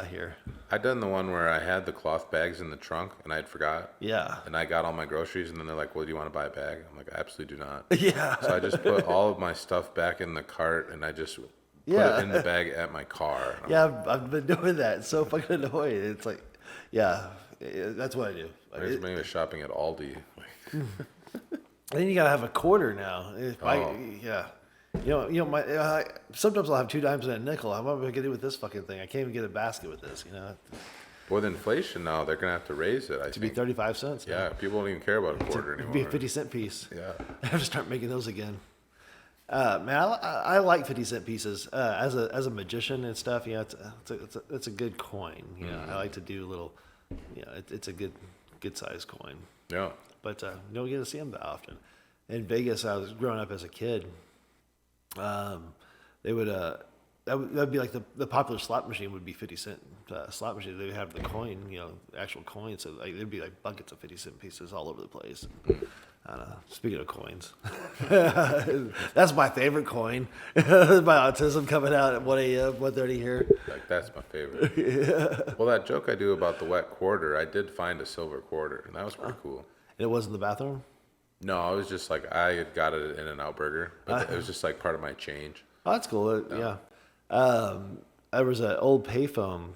here. I done the one where I had the cloth bags in the trunk and I'd forgot. Yeah. And I got all my groceries and then they're like, "Well, do you want to buy a bag?" I'm like, "I absolutely do not." Yeah. So I just put all of my stuff back in the cart and I just put it in the bag at my car. Yeah, I've been doing that. It's so fucking annoying. It's like, yeah, that's what I do. There's maybe shopping at Aldi. And then you gotta have a quarter now. Sometimes I'll have 2 dimes and a nickel. I'm not gonna do with this fucking thing. I can't even get a basket with this. With inflation now, they're gonna have to raise it. I to be 35 cents. Yeah, people don't even care about a quarter anymore. It'd be a 50-cent piece. Yeah, I have to start making those again. Man, I like 50-cent pieces as a magician and stuff. It's a good coin. I like to do little. It's a good size coin. Yeah. But you don't get to see them that often. In Vegas, I was growing up as a kid. They would that'd be like the popular slot machine would be 50-cent slot machine. They would have the coin, the actual coin. So there'd be like buckets of 50-cent pieces all over the place. I don't know. Speaking of coins, that's my favorite coin. My autism coming out at 1 a.m., 1:30 here. Like that's my favorite. Yeah. Well, that joke I do about the wet quarter, I did find a silver quarter, and that was pretty cool. And it was in the bathroom? No, it was just like I had got it at In-N-Out Burger, but it was just like part of my change. Oh, that's cool. Yeah. There was an old payphone,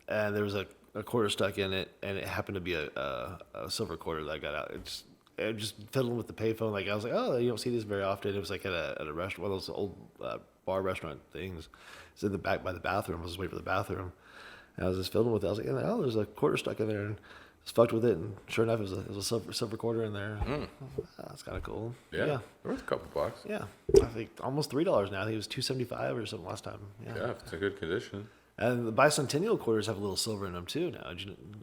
and there was a quarter stuck in it, and it happened to be a silver quarter that I got out. It just fiddling with the payphone. Like I was like, oh, you don't see these very often. It was like at a restaurant, one of those old bar restaurant things. It's in the back by the bathroom. I was just waiting for the bathroom, and I was just fiddling with it. I was like, oh, there's a quarter stuck in there, and just fucked with it. And sure enough, it was a silver quarter in there. That's kind of cool. Yeah, worth a couple bucks. Yeah, I think almost $3 now. I think it was $2.75 or something last time. Yeah, if it's in good condition. And the bicentennial quarters have a little silver in them too now.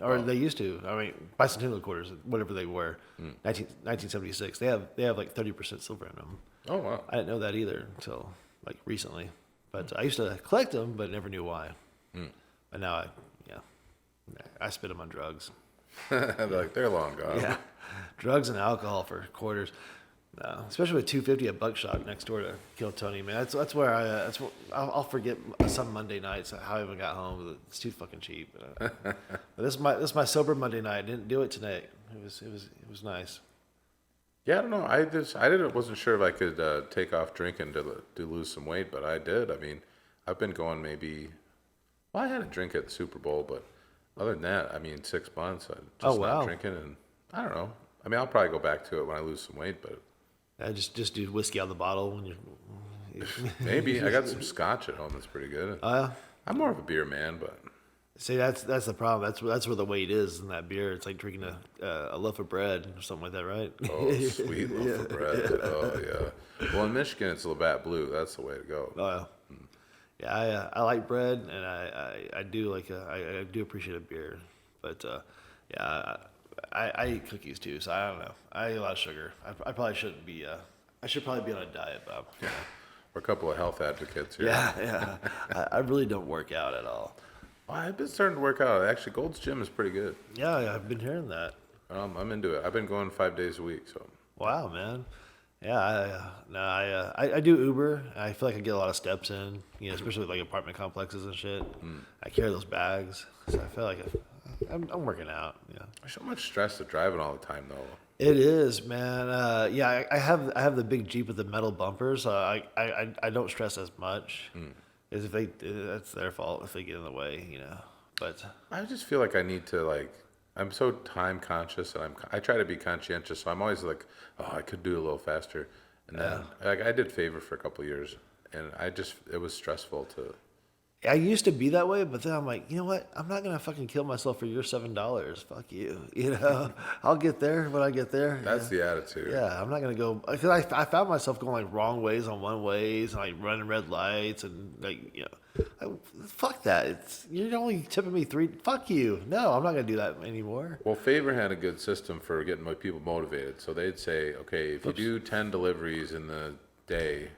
Or they used to. I mean, bicentennial quarters, whatever they were, 1976. They have like 30% silver in them. Oh wow. I didn't know that either until like recently. But I used to collect them, but never knew why. But now I spit them on drugs. They're long gone. Yeah, drugs and alcohol for quarters. No, especially with 250 at Buckshot next door to Kill Tony, man. That's where I'll forget some Monday nights how I even got home. It's too fucking cheap. But this is my sober Monday night. I didn't do it tonight. It was nice. Yeah, I don't know. Wasn't sure if I could take off drinking to lose some weight, but I did. I mean, I've been going I had a drink at the Super Bowl, but other than that, I mean, 6 months. I just not drinking, and I don't know. I mean, I'll probably go back to it when I lose some weight, but. I just do whiskey out of the bottle when you. Maybe I got some scotch at home. That's pretty good. I'm more of a beer man, but. See, that's the problem. That's where the weight is in that beer. It's like drinking a loaf of bread or something like that, right? Oh, sweet loaf of bread. Oh yeah. Well, in Michigan, it's Labatt Blue. That's the way to go. Oh yeah. I like bread, and I do I do appreciate a beer, but I eat cookies too, so I don't know. I eat a lot of sugar. I probably shouldn't be. I should probably be on a diet, Bob. Yeah. We're a couple of health advocates here. Yeah. I really don't work out at all. Well, I've been starting to work out. Actually, Gold's Gym is pretty good. Yeah, I've been hearing that. I'm into it. I've been going 5 days a week. So. Wow, man. Yeah, I do Uber. I feel like I get a lot of steps in, especially with like apartment complexes and shit. I carry those bags, so I feel like I'm working out. Yeah. There's so much stress to driving all the time, though. It is, man. I have the big Jeep with the metal bumpers. So I don't stress as much. As if that's their fault if they get in the way, But I just feel like I need to I'm so time conscious, and I try to be conscientious. So I'm always like, oh, I could do a little faster. And then I did Favor for a couple of years, and it was stressful to. I used to be that way, but then I'm like, you know what? I'm not gonna fucking kill myself for your $7. Fuck you. I'll get there when I get there. That's the attitude. Yeah, I'm not gonna go because I found myself going like wrong ways on one ways and like running red lights and fuck that. You're only tipping me 3. Fuck you. No, I'm not gonna do that anymore. Well, Favor had a good system for getting people motivated. So they'd say, okay, if you do 10 deliveries in the day,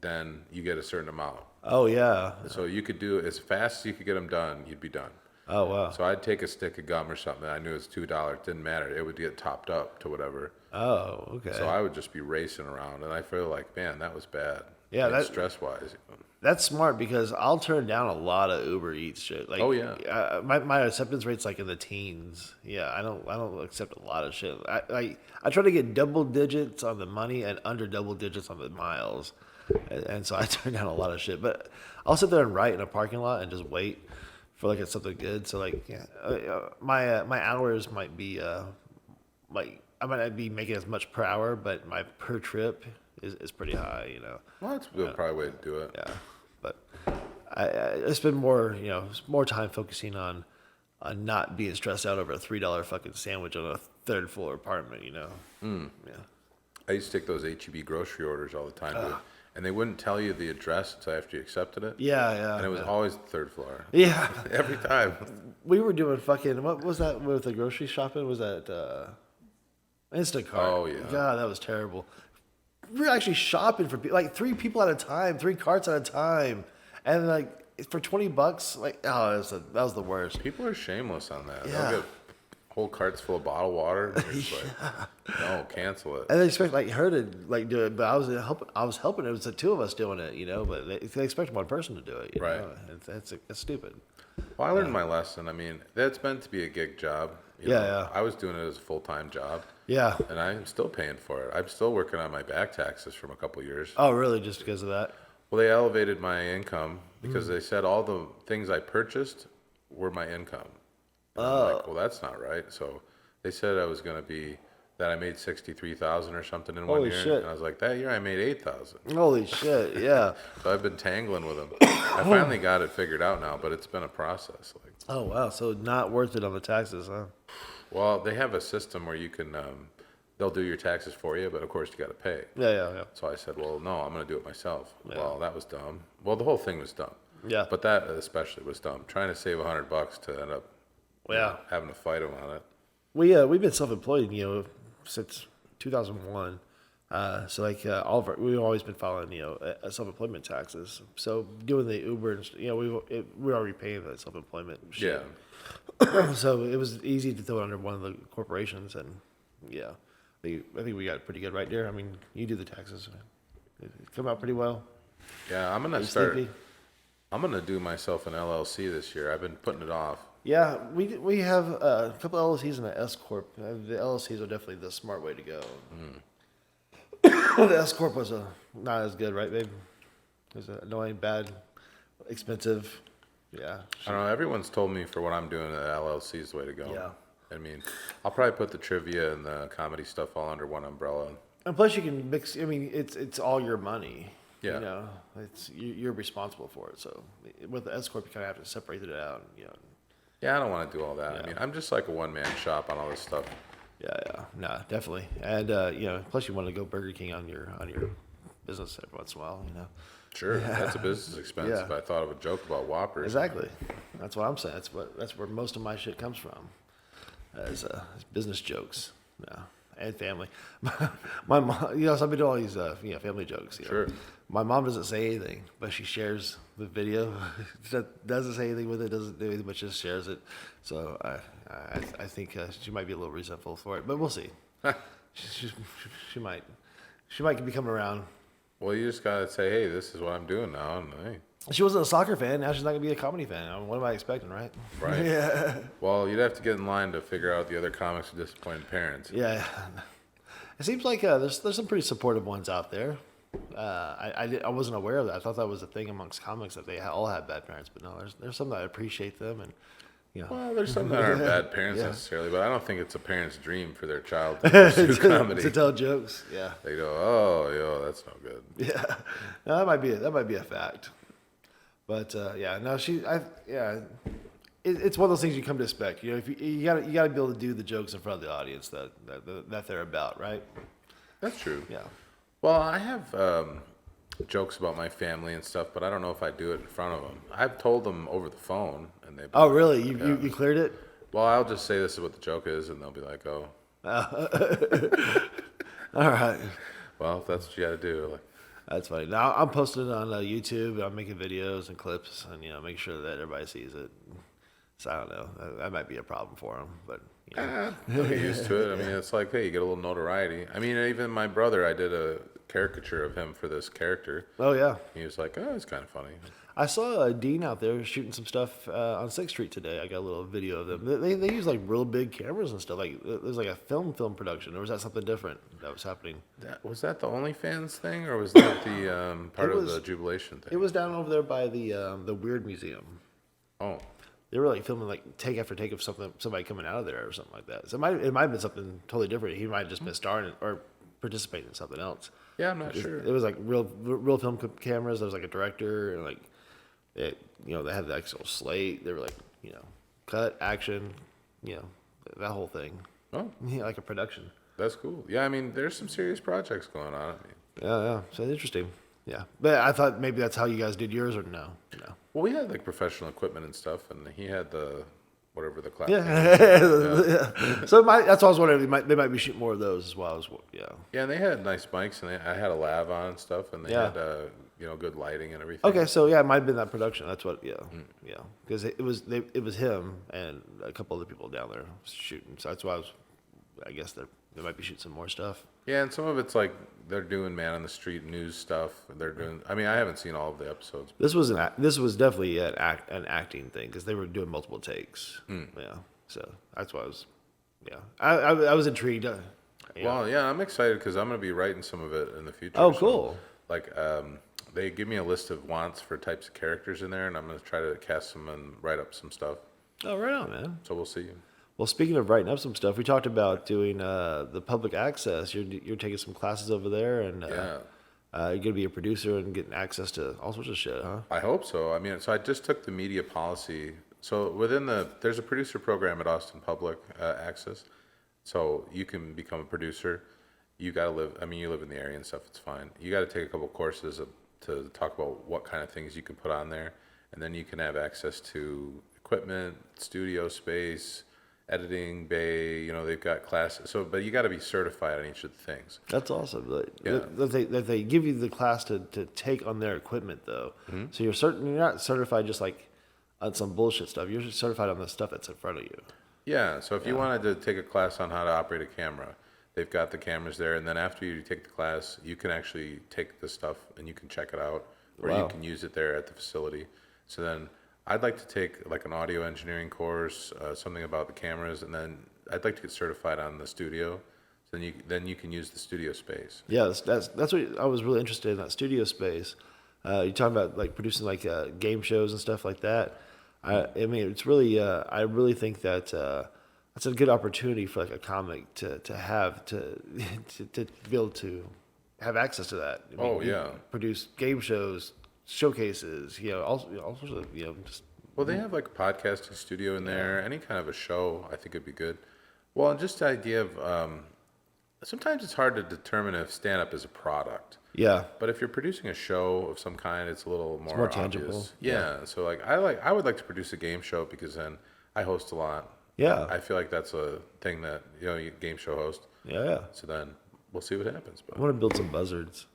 then you get a certain amount. Oh, yeah. So you could do as fast as you could get them done, you'd be done. Oh, wow. So I'd take a stick of gum or something. I knew it was $2. It didn't matter. It would get topped up to whatever. Oh, okay. So I would just be racing around, and I feel like, man, that was bad. Yeah, like stress-wise. That's smart because I'll turn down a lot of Uber Eats shit. Like, oh yeah. My acceptance rate's like in the teens. Yeah, I don't accept a lot of shit. I try to get double digits on the money and under double digits on the miles. And so I turn down a lot of shit, but I'll sit there and write in a parking lot and just wait for like it's something good. So like, my hours might be like I might not be making as much per hour, but my per trip is pretty high. Well, that's a good probably way to do it. Yeah, but I spend more more time focusing on not being stressed out over a $3 fucking sandwich on a 3rd floor apartment. Yeah. I used to take those HEB grocery orders all the time, dude. And they wouldn't tell you the address until after you accepted it. Yeah. And it was always the 3rd floor. Yeah. Every time. We were doing fucking, what was that with the grocery shopping? Was that Instacart? Oh, yeah. God, that was terrible. We were actually shopping for like 3 people at a time, 3 carts at a time. And like for $20, like, oh, that was the worst. People are shameless on that. Yeah. They'll get whole carts full of bottled water. And it's no, cancel it. And they expect like her to like do it, but I was helping. It was the 2 of us doing it, But they expect one person to do it, right? That's stupid. Well, I learned my lesson. I mean, that's meant to be a gig job. Yeah. I was doing it as a full-time job. Yeah. And I'm still paying for it. I'm still working on my back taxes from a couple of years. Oh, really? Just because of that? Well, they elevated my income because they said all the things I purchased were my income. And I'm like, well, that's not right. So they said I was going to be that I made $63,000 or something in 1 year. Shit. And I was like, that year I made $8,000. Holy shit! Yeah. So I've been tangling with them. I finally got it figured out now, but it's been a process. Oh wow! So not worth it on the taxes, huh? Well, they have a system where you can. They'll do your taxes for you, but of course you got to pay. Yeah. So I said, well, no, I'm going to do it myself. Yeah. Well, that was dumb. Well, the whole thing was dumb. Yeah. But that especially was dumb. Trying to save $100 to end up Yeah. having to fight him on it. We've been self-employed, since 2001. So like we've always been filing, self-employment taxes. So doing the Uber, and we're already paying the self-employment shit. Yeah. So it was easy to throw it under one of the corporations, and yeah, I think we got it pretty good right there. I mean, you do the taxes, it come out pretty well. Yeah, I'm gonna You start. sleepy? I'm gonna do myself an LLC this year. I've been putting it off. Yeah, we have a couple LLCs and an S corp. The LLCs are definitely the smart way to go. The S corp was not as good, right, babe? It was annoying, bad, expensive. Yeah. I don't know. Everyone's told me for what I'm doing, the LLC is the way to go. Yeah. I mean, I'll probably put the trivia and the comedy stuff all under one umbrella. And plus, you can mix. I mean, it's all your money. Yeah. You're responsible for it. So with the S corp, you kind of have to separate it out. Yeah, I don't want to do all that. Yeah. I mean, I'm just like a one-man shop on all this stuff. Yeah. Nah, definitely. And plus you want to go Burger King on your business every once in a while. Sure, that's a business expense. Yeah. If I thought of a joke about Whoppers. Exactly. That's what I'm saying. That's where most of my shit comes from, as business jokes. Yeah, and family. My mom, some people do all these family jokes. Sure. My mom doesn't say anything, but she shares the video. Doesn't say anything with it. Doesn't do anything, but just shares it. So I think she might be a little resentful for it, but we'll see. she might be coming around. Well, you just gotta say, hey, this is what I'm doing now, and hey. She wasn't a soccer fan. Now she's not gonna be a comedy fan. I mean, what am I expecting, right? Right. Yeah. Well, you'd have to get in line to figure out the other comics who disappointed parents. Yeah. It seems like there's some pretty supportive ones out there. I wasn't aware of that. I thought that was a thing amongst comics that they all had bad parents, but no, there's some that appreciate them, and Well, there's some that aren't bad parents Yeah. necessarily, but I don't think it's a parent's dream for their child to pursue comedy. to tell jokes. Yeah. They go, oh, yo, that's no good. Yeah. No, that might be a fact. But it's one of those things you come to expect. If you gotta be able to do the jokes in front of the audience that they're about, right? That's true. Yeah. Well, I have jokes about my family and stuff, but I don't know if I do it in front of them. I've told them over the phone, and they. Oh, really? You cleared it? Well, I'll just say this is what the joke is, and they'll be like, "Oh." All right. Well, if that's what you got to do. Like, That's funny. Now I'm posting it on YouTube. And I'm making videos and clips, and make sure that everybody sees it. So I don't know. That might be a problem for them, but they'll get used to it. I mean, it's like, hey, you get a little notoriety. I mean, even my brother, I did a caricature of him for this character. Oh yeah. He was like, "Oh, it's kind of funny." I saw Dean out there shooting some stuff on 6th Street today. I got a little video of them. They use like real big cameras and stuff. Like there's like a film production, or was that something different that was happening? Was that the OnlyFans thing, or was that the part of the Jubilation thing? It was down over there by the Weird Museum. Oh, They were like filming like take after take of somebody coming out of there or something like that. So it might have been something totally different. He might have just been starring or participating in something else. yeah, I'm not sure. It was like real film cameras. There was like a director and like they had the actual slate. They were like cut action, that whole thing. Oh, Yeah, like a production. that's cool. Yeah, I mean, there's some serious projects going on. I mean, Yeah. So interesting. Yeah, but I thought maybe that's how you guys did yours, or no. well, we had like professional equipment and stuff, and he had the whatever the clap. Yeah. Yeah. So that's what I was wondering. They might be shooting more of those as well. Yeah, and they had nice mics, and I had a lav on and stuff, and they Yeah. had good lighting and everything. Okay, so yeah, it might have been that production. That's what. Yeah. Because it was him and a couple other people down there shooting. So that's why I guess they might be shooting some more stuff. Yeah, and some of it's like they're doing man on the street news stuff. They're doing. I mean, I haven't seen all of the episodes. This was definitely an acting thing because they were doing multiple takes. Yeah, so that's why I was. Yeah, I was intrigued. Well, yeah, I'm excited because I'm going to be writing some of it in the future. Oh, So, cool. like, they give me a list of wants for types of characters in there, and I'm going to try to cast them and write up some stuff. Oh, right on, man. So we'll see. Well, speaking of writing up some stuff, we talked about doing the public access. You're taking some classes over there, and Yeah. you're gonna be a producer and getting access to all sorts of shit, huh? I hope so. I mean, so I just took the media policy. So there's a producer program at Austin Public Access. So you can become a producer. You got to live, I mean, you live in the area and stuff, it's fine. You got to take a couple courses to talk about what kind of things you can put on there. and then you can have access to equipment, studio space, editing bay. You know, they've got classes. So, but you got to be certified on each of the things. That's awesome. Yeah. That they give you the class to take on their equipment though. So you're not certified just like on some bullshit stuff. You're just certified on the stuff that's in front of you. Yeah. So if you wanted to take a class on how to operate a camera, they've got the cameras there, and then after you take the class, you can actually take the stuff and you can check it out, or you can use it there at the facility. So then I'd like to take like an audio engineering course, something about the cameras, and then I'd like to get certified on the studio. So then you can use the studio space. Yeah, that's what I was really interested in, that studio space. You're talking about like producing like game shows and stuff like that. I mean, it's really I really think that that's a good opportunity for like a comic to have to be able to have access to that. I mean, Oh, yeah. produce game shows, showcases, all sorts of just. Well, they have like a podcasting studio in there. Any kind of a show, I think it'd be good. Well, and just the idea of sometimes it's hard to determine if stand-up is a product. Yeah. But if you're producing a show of some kind, it's a little more tangible. obvious. Yeah. So I would like to produce a game show because then I host a lot. Yeah. I feel like that's a thing that you game show host. Yeah. So then we'll see what happens. But I want to build some buzzers.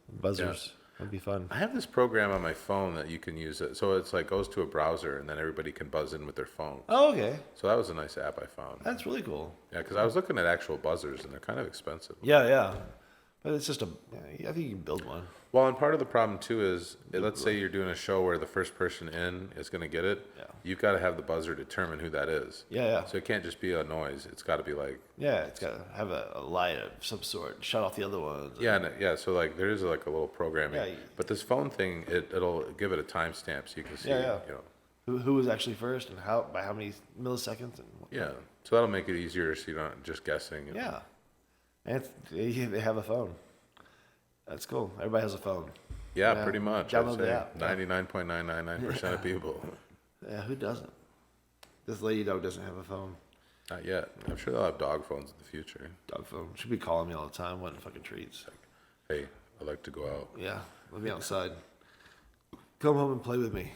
That'd be fun. I have this program on my phone that you can use it. So it's like goes to a browser and then everybody can buzz in with their phone. Oh, okay. So that was a nice app I found. That's really cool. Yeah, because I was looking at actual buzzers and they're kind of expensive. Yeah. But it's just I think you can build one. Well, and part of the problem too is, let's say you're doing a show where the first person in is going to get it. Yeah. You've got to have the buzzer determine who that is. Yeah. So it can't just be a noise. It's got to be like. Yeah, it's got to have a light of some sort. Shut off the other ones. Yeah. So like there is like a little programming. Yeah. But this phone thing, it'll give it a timestamp so you can see. Yeah. You know. Who was actually first and by how many milliseconds? And Yeah. So that'll make it easier so you're not just guessing. Yeah. And they have a phone. That's cool. Everybody has a phone. Yeah, pretty much. Download the app. 99.999% of people. Yeah, who doesn't? This lady dog doesn't have a phone. Not yet. I'm sure they'll have dog phones in the future. Dog phone. She'll be calling me all the time, wanting fucking treats. Hey, I'd like to go out. Yeah, let me outside. Come home and play with me.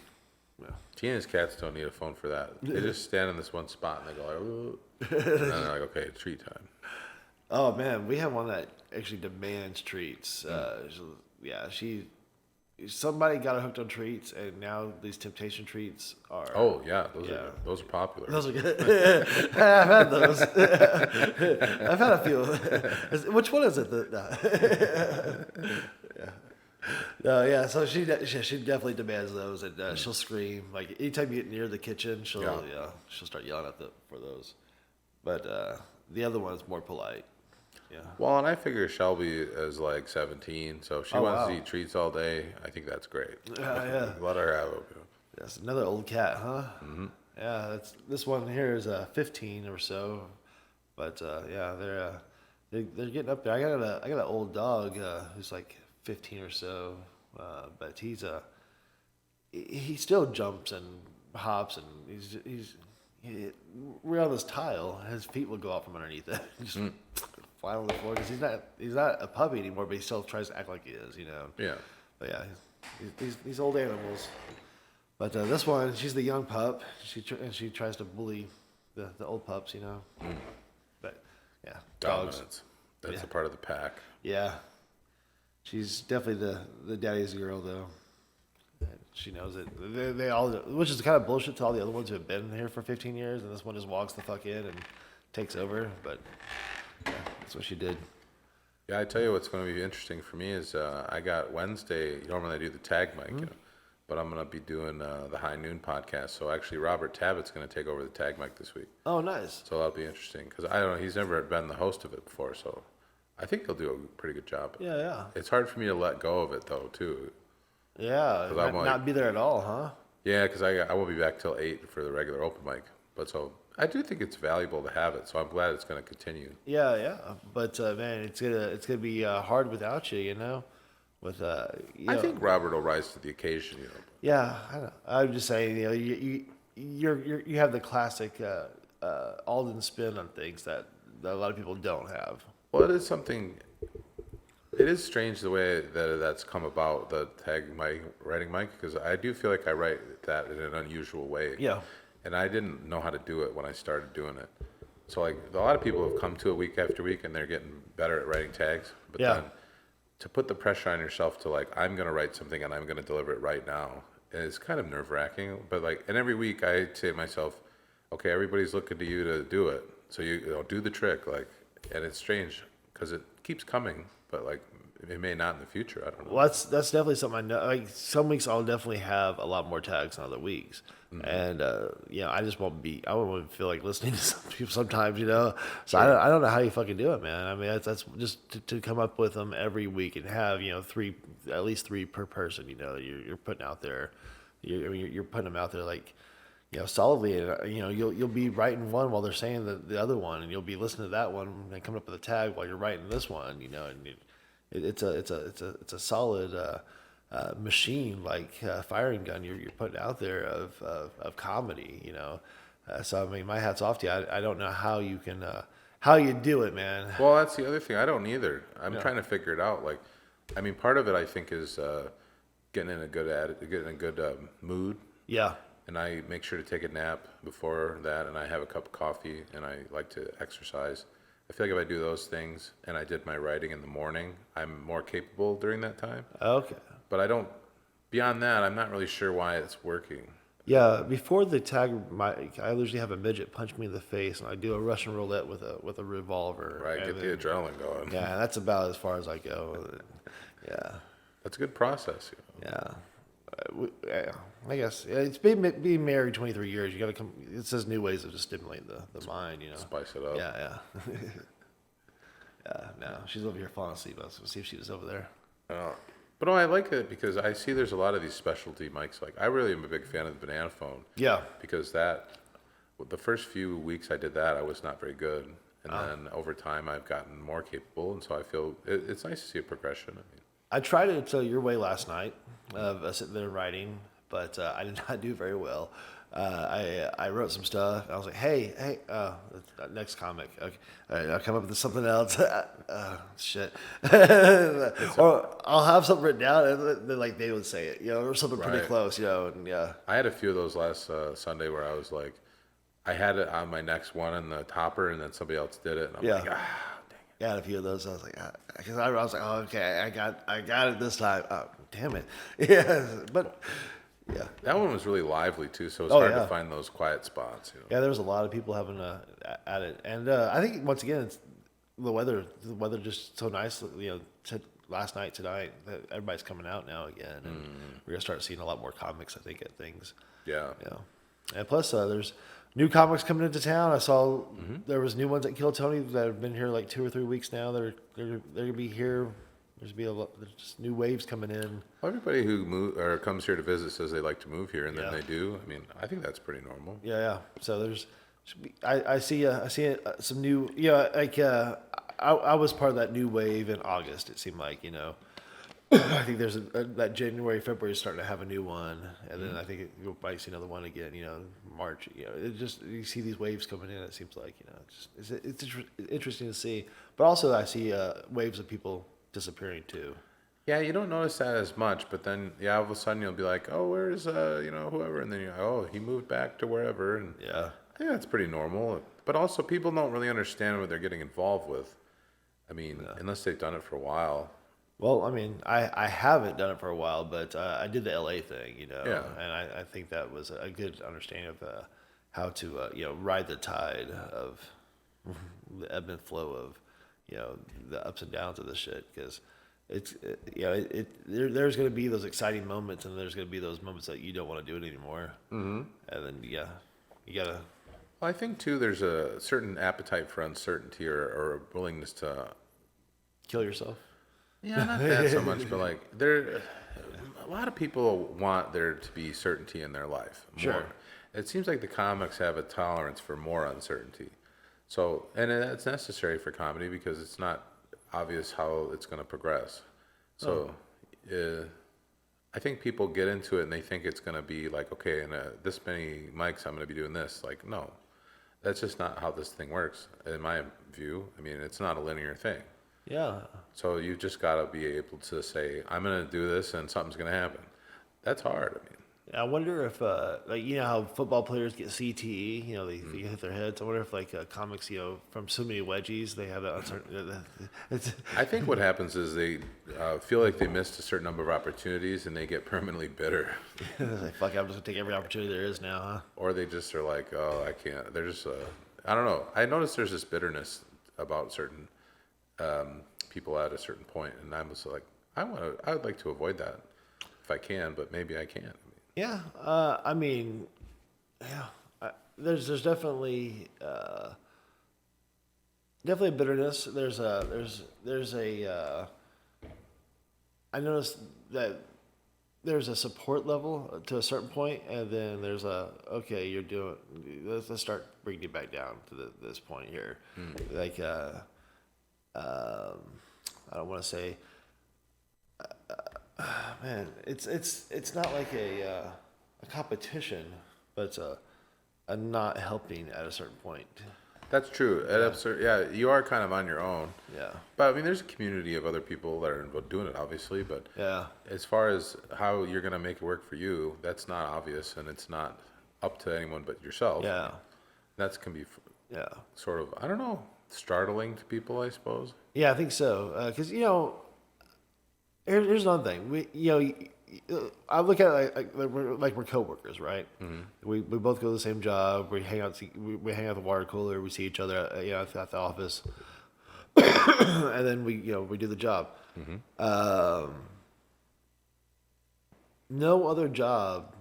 Yeah. Tina's cats don't need a phone for that. They just stand in this one spot and they go like, "Ooh." And then they're like, okay, treat time. Oh man, we have one that actually demands treats. Somebody got her hooked on treats, and now these temptation treats are. Oh yeah, those are popular. Those are good. I've had those. I've had a few. Which one is it? Yeah. So she definitely demands those, and she'll scream like anytime you get near the kitchen, she'll start yelling for those. But the other one is more polite. Yeah. Well, and I figure Shelby is like 17, so if she wants to eat treats all day, I think that's great. Yeah. Let her have it. That's another old cat, huh? Mm-hmm. Yeah, this one here is 15 or so, but they're getting up there. I got an old dog who's like 15 or so, but he still jumps and hops, and we're on this tile. His feet will go out from underneath it. Just fly on the floor because he's not a puppy anymore, but he still tries to act like he is, Yeah. But yeah, these old animals. But this one, she's the young pup. She tries to bully the old pups, But yeah, dogs. Dominance. That's a part of the pack. Yeah, she's definitely the daddy's girl though. She knows it. They all, which is kind of bullshit to all the other ones who have been here for 15 years, and this one just walks the fuck in and takes over. But yeah, that's what she did. Yeah, I tell you what's going to be interesting for me is I got Wednesday. Normally I do the tag mic, but I'm going to be doing the High Noon podcast. So actually, Robert Tabbitt's going to take over the tag mic this week. Oh, nice. So that'll be interesting because I don't know. He's never been the host of it before, so I think he'll do a pretty good job. Yeah. It's hard for me to let go of it though, too. Yeah, not be there at all, huh? Yeah, because I won't be back till 8 for the regular open mic. But so I do think it's valuable to have it. So I'm glad it's going to continue. Yeah. But man, it's gonna be hard without you, With I think Robert will rise to the occasion, Yeah, I know. I'm just saying, you have the classic Alden spin on things that a lot of people don't have. Well, it is something. It is strange the way that that's come about, the tag mic, writing mic, because I do feel like I write that in an unusual way. Yeah. And I didn't know how to do it when I started doing it. So like a lot of people have come to it week after week and they're getting better at writing tags. But Yeah. then to put the pressure on yourself to like, I'm going to write something and I'm going to deliver it right now is kind of nerve wracking. But like, and every week I say to myself, okay, everybody's looking to you to do it. So you know, do the trick. Like, and it's strange because it keeps coming, but like it may not in the future. I don't know. Well, that's definitely something I know. Like some weeks I'll definitely have a lot more tags than other weeks, and I just won't be. I won't feel like listening to some people sometimes, So I don't know how you fucking do it, man. I mean, that's just to come up with them every week and have at least three per person. You're putting out there. You're putting them out there like. Solidly, and you'll be writing one while they're saying the other one, and you'll be listening to that one and coming up with a tag while you're writing this one, and it's a solid machine, like firing gun you're putting out there of comedy. So I mean, my hat's off to you. I don't know how you can how you do it, man. Well, that's the other thing. I don't either. I'm trying to figure it out. Like, I mean, part of it I think is getting in a good mood. Yeah. And I make sure to take a nap before that, and I have a cup of coffee, and I like to exercise. I feel like if I do those things and I did my writing in the morning, I'm more capable during that time. Okay. But I don't, beyond that, I'm not really sure why it's working. Yeah, before the tag, I usually have a midget punch me in the face, and I do a Russian roulette with a revolver. Right, get the adrenaline going. Yeah, that's about as far as I go. Yeah. That's a good process. Yeah. Yeah, I guess it's being married 23 years. You got to come. It says new ways of just stimulating the mind. Spice it up. Yeah. Yeah. No, she's over here falling asleep. Let's see if she was over there. But no, I like it because I see there's a lot of these specialty mics. Like I really am a big fan of the banana phone. Yeah. Because the first few weeks I did that, I was not very good, and then over time I've gotten more capable, and so I feel it's nice to see a progression. I mean, I tried it your way last night of sitting there writing, but I did not do very well. I wrote some stuff. I was like, hey, next comic. Okay. I'll come up with something else. Shit. Or I'll have something written down, and then like they would say it, or something pretty Right. close, and yeah. I had a few of those last Sunday where I was like, I had it on my next one in the topper, and then somebody else did it, and I'm Yeah. like, dang it. Yeah, I had a few of those. I was like, because I was like, oh, okay, I got it this time. Oh, damn it. Yeah, but yeah. That one was really lively too, so it's Oh, hard yeah. to find those quiet spots. Yeah, there was a lot of people having at it, and I think once again, it's the weather. The weather just so nice. Last night, tonight, that everybody's coming out now again, and we're gonna start seeing a lot more comics. I think at things. Yeah. And plus, there's new comics coming into town. I saw there was new ones at Kill Tony that have been here like 2 or 3 weeks now. They're gonna be here. There's just new waves coming in. Well, everybody who comes here to visit says they like to move here, and then they do. I mean, I think that's pretty normal. Yeah. So there's, I see some new. I was part of that new wave in August. It seemed like I think there's that January, February is starting to have a new one, and then I think you might see another one again. March. It just you see these waves coming in. It seems like it's interesting to see, but also I see waves of people disappearing too. Yeah, you don't notice that as much, but then all of a sudden you'll be like, oh, where's whoever, and then you're like, oh, he moved back to wherever, and Yeah. I think that's pretty normal. But also, people don't really understand what they're getting involved with. I mean, unless they've done it for a while. Well, I mean, I haven't done it for a while, but I did the LA thing, Yeah. and I think that was a good understanding of how to ride the tide of the ebb and flow of the ups and downs of this shit, because there's going to be those exciting moments, and there's going to be those moments that you don't want to do it anymore, and then you gotta. Well, I think too, there's a certain appetite for uncertainty or a willingness to. Kill yourself. Yeah, not that so much, but like a lot of people want there to be certainty in their life. More. Sure. It seems like the comics have a tolerance for more uncertainty. So, and that's necessary for comedy because it's not obvious how it's going to progress. So, I think people get into it and they think it's going to be like, okay, in this many mics, I'm going to be doing this. Like, no, that's just not how this thing works, in my view. I mean, it's not a linear thing. Yeah. So you just got to be able to say, I'm going to do this and something's going to happen. That's hard. I mean, I wonder if, like, you know how football players get CTE, you know, they hit their heads. I wonder if, like, comics, you know, from so many wedgies, they have that uncertain. It's, I think what happens is they feel like they missed a certain number of opportunities and they get permanently bitter. it's like, fuck, I'm just gonna take every opportunity there is now, huh? Or they just are like, oh, I can't. They're just, I don't know. I noticed there's this bitterness about certain people at a certain point, and I was like, I would like to avoid that if I can, but maybe I can't. Yeah. I mean, yeah. There's definitely definitely a bitterness. There's a I noticed that there's a support level to a certain point, and then there's a okay, you're doing. Let's start bringing you back down to this point here. Like, I don't want to say, man, it's not like a competition, but it's a not helping at a certain point. That's true. Yeah, you are kind of on your own. Yeah. But I mean, there's a community of other people that are doing it, obviously. But Yeah. as far as how you're going to make it work for you, that's not obvious, and it's not up to anyone but yourself. Yeah. That can be Yeah. sort of, I don't know, startling to people, I suppose. Yeah, I think so. Because you know, here's another thing. I look at it like we're coworkers, right? Mm-hmm. We both go to the same job. We hang out. We hang out at the water cooler. We see each other, at the office, and then we do the job. Mm-hmm. No other job.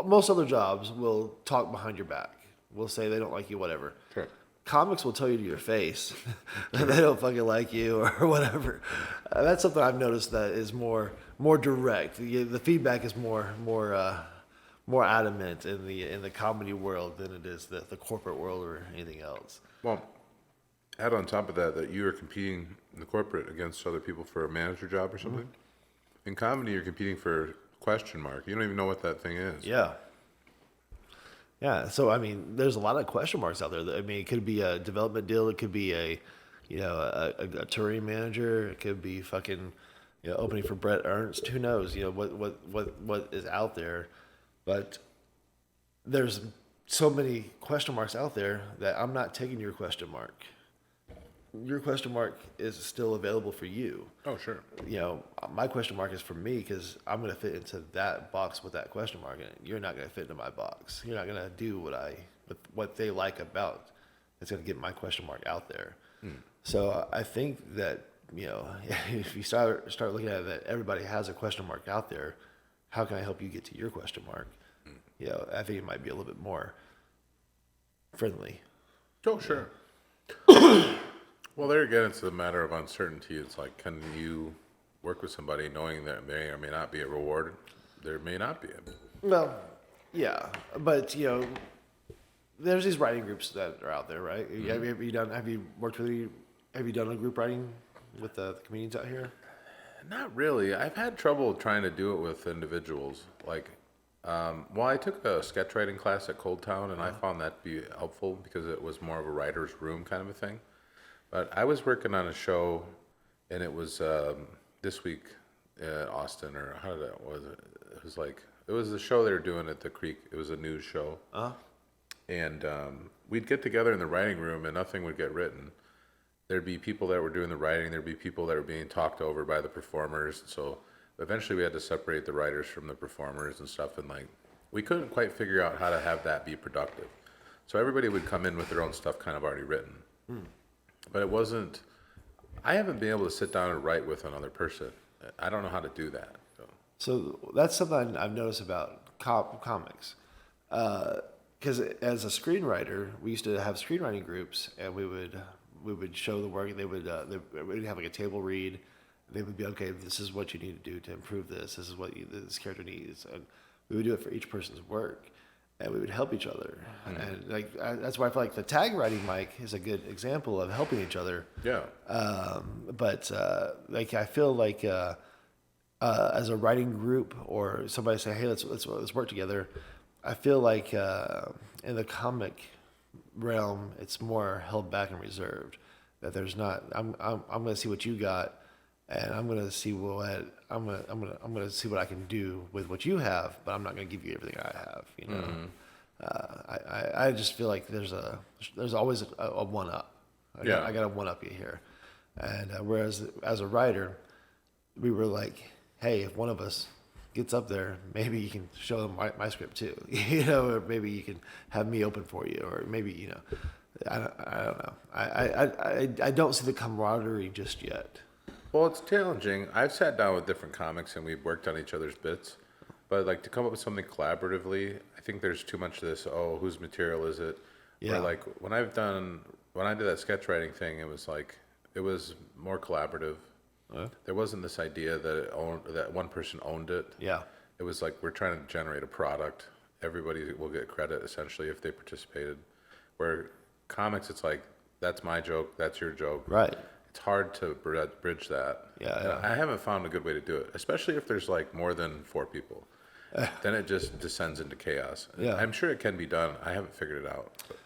Most other jobs will talk behind your back. Will say they don't like you, whatever. Sure. Comics will tell you to your face that they don't fucking like you or whatever. That's something I've noticed that is more direct. The feedback is more adamant in the comedy world than it is the corporate world or anything else. Well, add on top of that you are competing in the corporate against other people for a manager job or something. Mm-hmm. In comedy, you're competing for question mark. You don't even know what that thing is. Yeah. Yeah, so I mean, there's a lot of question marks out there. I mean, it could be a development deal. It could be a touring manager. It could be fucking, opening for Brett Ernst. Who knows? What is out there, but there's so many question marks out there that I'm not taking your question mark. Your question mark is still available for you. Oh, sure. My question mark is for me because I'm going to fit into that box with that question mark, and you're not going to fit into my box. You're not going to do what they like about. It's going to get my question mark out there. So I think that if you start looking at it, that everybody has a question mark out there, how can I help you get to your question mark? I think it might be a little bit more friendly. Oh, sure. Well, there again, it's a matter of uncertainty. It's like, can you work with somebody knowing that there may or may not be a reward? There may not be. Well, yeah, but there's these writing groups that are out there, right? Mm-hmm. Have you worked with have you done a group writing with the comedians out here? Not really. I've had trouble trying to do it with individuals. Like, I took a sketch writing class at Cold Town, and I found that to be helpful because it was more of a writer's room kind of a thing. But I was working on a show, and it was this week at Austin, or how did that was it? It was the show they were doing at the Creek. It was a news show, and we'd get together in the writing room, and nothing would get written. There'd be people that were doing the writing. There'd be people that were being talked over by the performers. So eventually, we had to separate the writers from the performers and stuff, and we couldn't quite figure out how to have that be productive. So everybody would come in with their own stuff kind of already written. But it wasn't, I haven't been able to sit down and write with another person. I don't know how to do that. So that's something I've noticed about comics. Because as a screenwriter, we used to have screenwriting groups, and we would show the work. We'd have like a table read. They would be, okay, this is what you need to do to improve this. This is what this character needs. And we would do it for each person's work. And we would help each other, and that's why I feel like the tag writing mic is a good example of helping each other. Yeah. But I feel like as a writing group or somebody say, hey, let's work together. I feel like in the comic realm, it's more held back and reserved. that there's not. I'm going to see what you got, and I'm going to see I'm going to see what I can do with what you have, but I'm not going to give you everything I have. You know, I just feel like there's always a one up. I got to one up you here, and whereas as a writer, we were like, hey, if one of us gets up there, maybe you can show them my script too, you know, or maybe you can have me open for you, or maybe, you know, I don't know. I don't see the camaraderie just yet. Well, it's challenging. I've sat down with different comics and we've worked on each other's bits, but like to come up with something collaboratively, I think there's too much of this. Oh, whose material is it? Yeah. Or like when I did that sketch writing thing, it was more collaborative. There wasn't this idea that one person owned it. Yeah. It was like we're trying to generate a product. Everybody will get credit essentially if they participated. Where comics, it's like that's my joke, that's your joke. Right. It's hard to bridge that. Yeah, And yeah. I haven't found a good way to do it, especially if there's like more than 4 people. Then it just descends into chaos. Yeah. I'm sure it can be done. I haven't figured it out. But.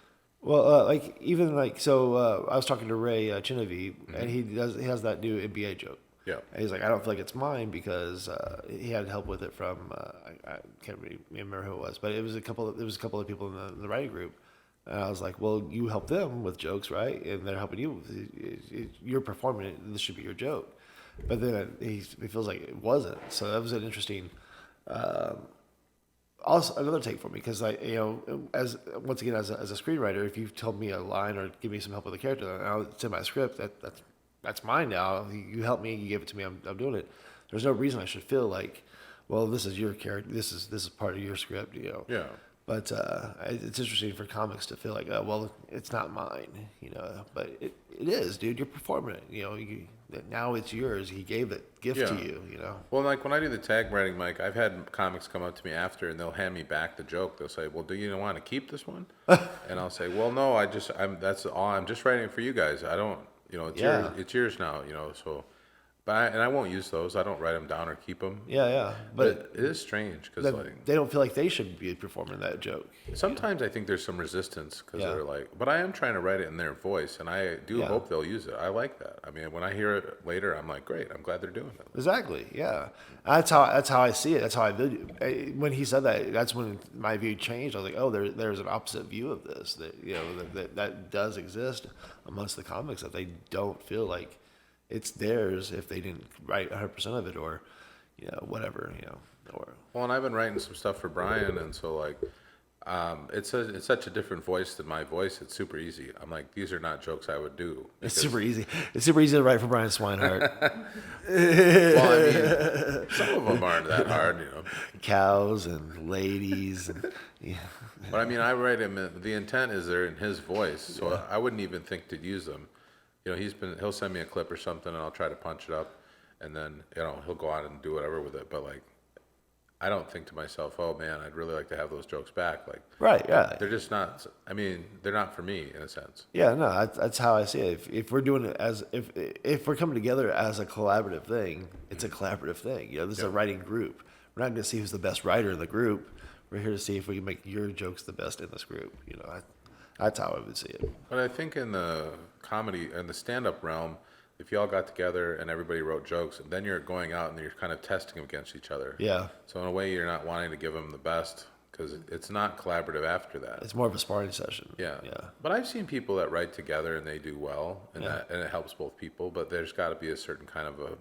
Well, like even like so, I was talking to Ray Chinevi, and he has that new NBA joke. Yeah. And he's like, I don't feel like it's mine because he had help with it from I can't really remember who it was, but it was a couple of people in the writing group. And I was like, well, you help them with jokes, right? And they're helping you. You're performing it. This should be your joke. But then he feels like it wasn't. So that was an interesting. Also, another take for me because as a screenwriter, if you've told me a line or give me some help with a character, and it's in my script. That's mine now. You helped me. You gave it to me. I'm doing it. There's no reason I should feel like, well, this is your character. This is part of your script. You know. Yeah. But it's interesting for comics to feel like, oh, well, it's not mine, you know. But it is, dude. You're performing it. You know, now it's yours. He gave that gift to you, you know. Well, like when I do the tag writing, Mike, I've had comics come up to me after and they'll hand me back the joke. They'll say, well, do you want to keep this one? And I'll say, well, no, that's all. I'm just writing it for you guys. I don't, you know, it's yours now, you know, so. But I won't use those. I don't write them down or keep them. Yeah. But it is strange because like they don't feel like they should be performing that joke. sometimes I think there's some resistance because they're like, but I am trying to write it in their voice, and I do hope they'll use it. I like that. I mean, when I hear it later, I'm like, great. I'm glad they're doing it. Exactly. Yeah. That's how I see it. That's how I view it. When he said that, that's when my view changed. I was like, oh, there's an opposite view of this that that does exist amongst the comics that they don't feel like it's theirs if they didn't write 100% of it or, you know, whatever, you know, or. Well, and I've been writing some stuff for Brian, and so like, it's such a different voice than my voice. It's super easy. I'm like, these are not jokes I would do. It's super easy. It's super easy to write for Brian Swinehart. Well, I mean, some of them aren't that hard, you know. Cows and ladies and yeah. But I mean, I write him. The intent is there in his voice, so I wouldn't even think to use them. You know, he'll send me a clip or something, and I'll try to punch it up, and then he'll go on and do whatever with it. But like, I don't think to myself, oh man, I'd really like to have those jokes back. Like, Right, yeah. they're just not. I mean, they're not for me in a sense. Yeah, no, that's how I see it. If we're doing it as if we're coming together as a collaborative thing, it's a collaborative thing. You know, this is a writing group. We're not going to see who's the best writer in the group. We're here to see if we can make your jokes the best in this group. You know, that's how I would see it. But I think in the comedy and the stand-up realm, if y'all got together and everybody wrote jokes, then you're going out and you're kind of testing them against each other. Yeah. So in a way, you're not wanting to give them the best because it's not collaborative after that. It's more of a sparring session. Yeah. Yeah. But I've seen people that write together and they do well, and and it helps both people. But there's got to be a certain kind of a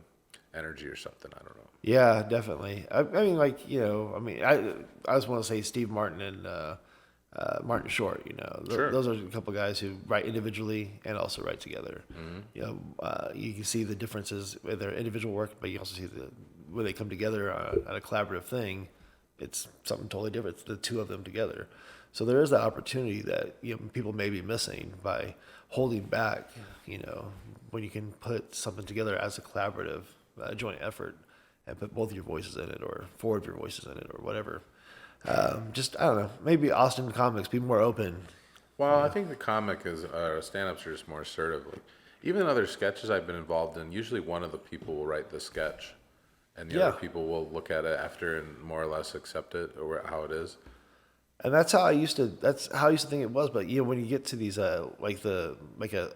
energy or something. I don't know. Yeah, definitely. I mean, like, you know, I mean, I just want to say Steve Martin and Martin Short. You know, Sure. Those are a couple of guys who write individually and also write together. Mm-hmm. You know, you can see the differences with their individual work, but you also see when they come together on a collaborative thing. It's something totally different. It's the two of them together. So there is that opportunity that people may be missing by holding back. You know, when you can put something together as a collaborative, joint effort, and put both your voices in it, or four of your voices in it, or whatever. Just I don't know. Maybe Austin comics be more open. Well, I think the comic is stand-ups are just more assertive. Like, even other sketches I've been involved in, usually one of the people will write the sketch, and the other people will look at it after and more or less accept it or how it is. And that's how I used to think it was. But when you get to these like a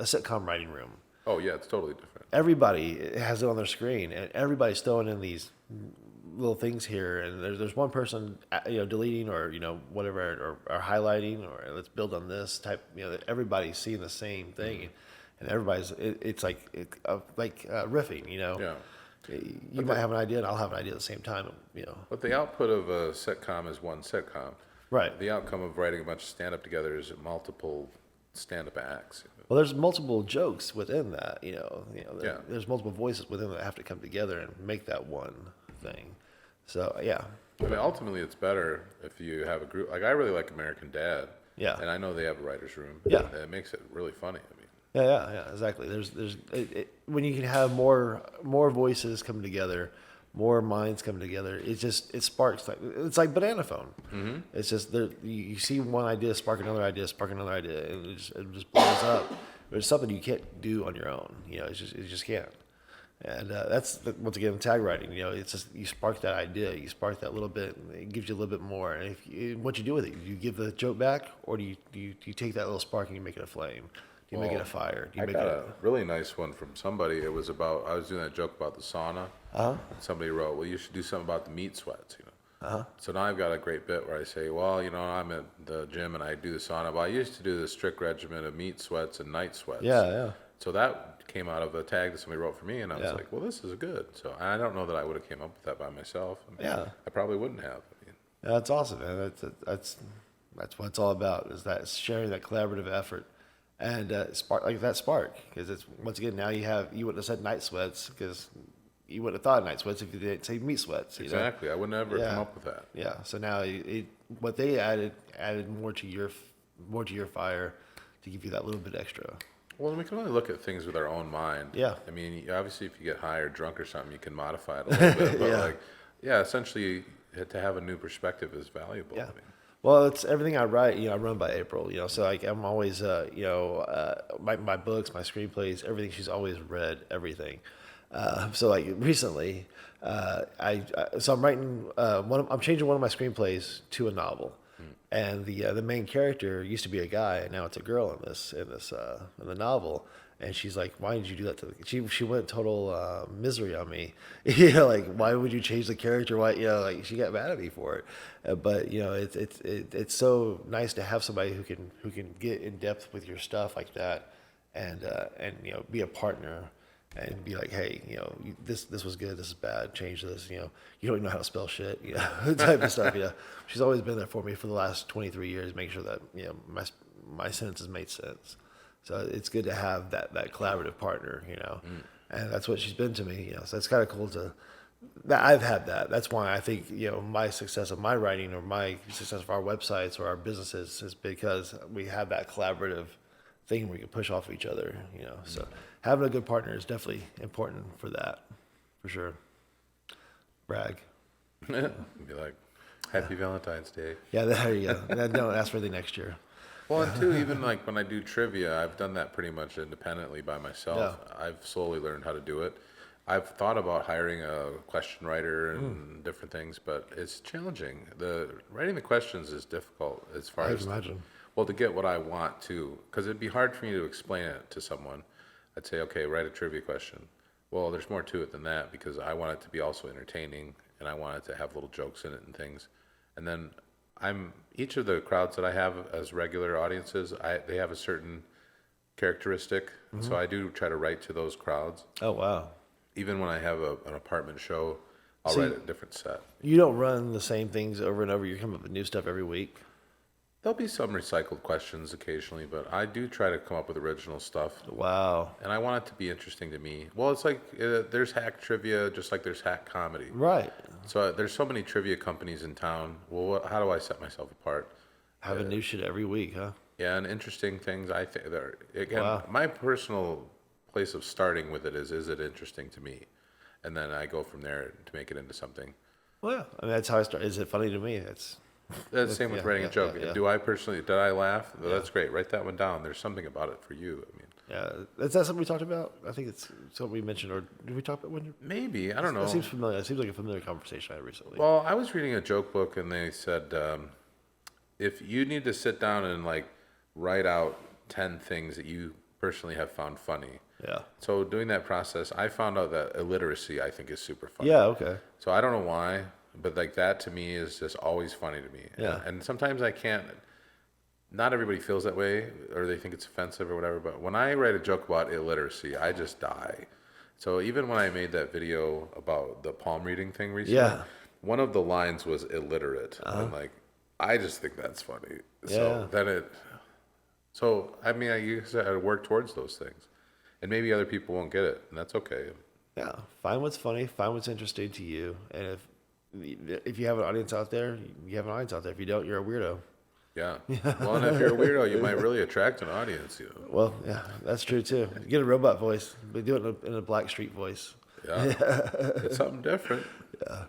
sitcom writing room, Oh yeah, it's totally different. Everybody has it on their screen, and everybody's throwing in these little things here, and there's one person deleting or whatever or highlighting or let's build on this type. That everybody's seeing the same thing, and everybody's it's like riffing. Yeah. You might have an idea, and I'll have an idea at the same time. But the output of a sitcom is one sitcom. Right. The outcome of writing a bunch of stand-up together is multiple stand-up acts. Well, there's multiple jokes within that. Yeah. There's multiple voices within that have to come together and make that one thing. So yeah. I mean, ultimately, it's better if you have a group. Like I really like American Dad. Yeah. And I know they have a writer's room. Yeah. It makes it really funny. I mean. Yeah, exactly. When you can have more voices come together, more minds come together, it sparks it's like Banana Phone. Mm-hmm. It's just you see one idea spark another idea, and it just blows up. But it's something you can't do on your own. You just can't. And that's once again tag writing. It's just you spark that idea, you spark that little bit, and it gives you a little bit more. And what you do with it, you give the joke back, or do you take that little spark and you make it a flame? Do you make it a fire? Do you I make got it a really nice one from somebody. It was about, I was doing that joke about the sauna. And somebody wrote, well, you should do something about the meat sweats, So now I've got a great bit where I say, well, I'm at the gym and I do the sauna, but I used to do the strict regimen of meat sweats and night sweats. Yeah. So that came out of a tag that somebody wrote for me, and I was like, well, this is good. So I don't know that I would have came up with that by myself. I probably wouldn't have. Yeah, that's awesome, man. That's what it's all about, is that sharing that collaborative effort. And spark because it's once again now you wouldn't have said night sweats because you wouldn't have thought of night sweats if you didn't say meat sweats. Exactly, I would never come up with that. Yeah, so now what they added more to your fire to give you that little bit extra. Well, we can only look at things with our own mind. Yeah. I mean, obviously, if you get high or drunk or something, you can modify it a little bit. But essentially, to have a new perspective is valuable. Yeah. I mean. Well, it's everything I write. I run by April. So I'm always, my books, my screenplays, everything. She's always read everything. So recently, I'm writing I'm changing one of my screenplays to a novel, and the main character used to be a guy, and now it's a girl in the novel. And she's like, "Why did you do that to the?" She went total misery on me. Why would you change the character? Why, she got mad at me for it. But it's so nice to have somebody who can get in depth with your stuff like that, and be a partner and be like, hey, this was good, this is bad, change this. You don't even know how to spell shit, type of stuff. She's always been there for me for the last 23 years, making sure that my sentences made sense. So it's good to have that collaborative partner, and that's what she's been to me, So it's kind of cool that I've had that. That's why I think my success of my writing or my success of our websites or our businesses is because we have that collaborative thing where we can push off each other, So having a good partner is definitely important for that, for sure. Brag. Be like, Happy Valentine's Day. Yeah, there you go. Don't ask for anything next year. Well, and too, even like when I do trivia, I've done that pretty much independently by myself. Yeah. I've slowly learned how to do it. I've thought about hiring a question writer and different things, but it's challenging. Writing the questions is difficult as far as I can imagine. Well, to get what I want to, because it'd be hard for me to explain it to someone. I'd say, okay, write a trivia question. Well, there's more to it than that because I want it to be also entertaining and I want it to have little jokes in it and things. And then each of the crowds that I have as regular audiences, they have a certain characteristic. So I do try to write to those crowds. Oh, wow. Even when I have an apartment show, I'll write a different set. You don't run the same things over and over. You come up with new stuff every week. There'll be some recycled questions occasionally, but I do try to come up with original stuff. Wow. And I want it to be interesting to me. Well, it's like there's hack trivia just like there's hack comedy. Right. So there's so many trivia companies in town. Well, how do I set myself apart? Having new shit every week, huh? Yeah, and interesting things. I think again, Wow. my personal place of starting with it is it interesting to me? And then I go from there to make it into something. Well, yeah. I mean, that's how I start. Is it funny to me? That's the same with writing a joke. Do I personally, did I laugh? Well, that's great. Write that one down. There's something about it for you. I mean, yeah. Is that something we talked about? I think it's something we mentioned, or did we talk about when? Maybe. I don't know. That seems familiar. It seems like a familiar conversation I had recently. Well, I was reading a joke book and they said, if you need to sit down and like write out 10 things that you personally have found funny, Yeah. So doing that process, I found out that illiteracy, I think, is super funny. Yeah. Okay. So I don't know why, but like that to me is just always funny to me. Yeah. And sometimes I can't. Not everybody feels that way, or they think it's offensive or whatever. But when I write a joke about illiteracy, I just die. So even when I made that video about the palm reading thing recently, Yeah. one of the lines was illiterate, and like I just think that's funny. So then it. So I mean, I guess I work towards those things, and maybe other people won't get it, and that's okay. Yeah. Find what's funny. Find what's interesting to you. And if you have an audience out there, you have an audience out there. If you don't, you're a weirdo. Yeah. Well, and if you're a weirdo, you might really attract an audience. You know. Well, yeah, that's true too. Get a robot voice, but do it in a Black Street voice. Yeah. It's something different. Yeah.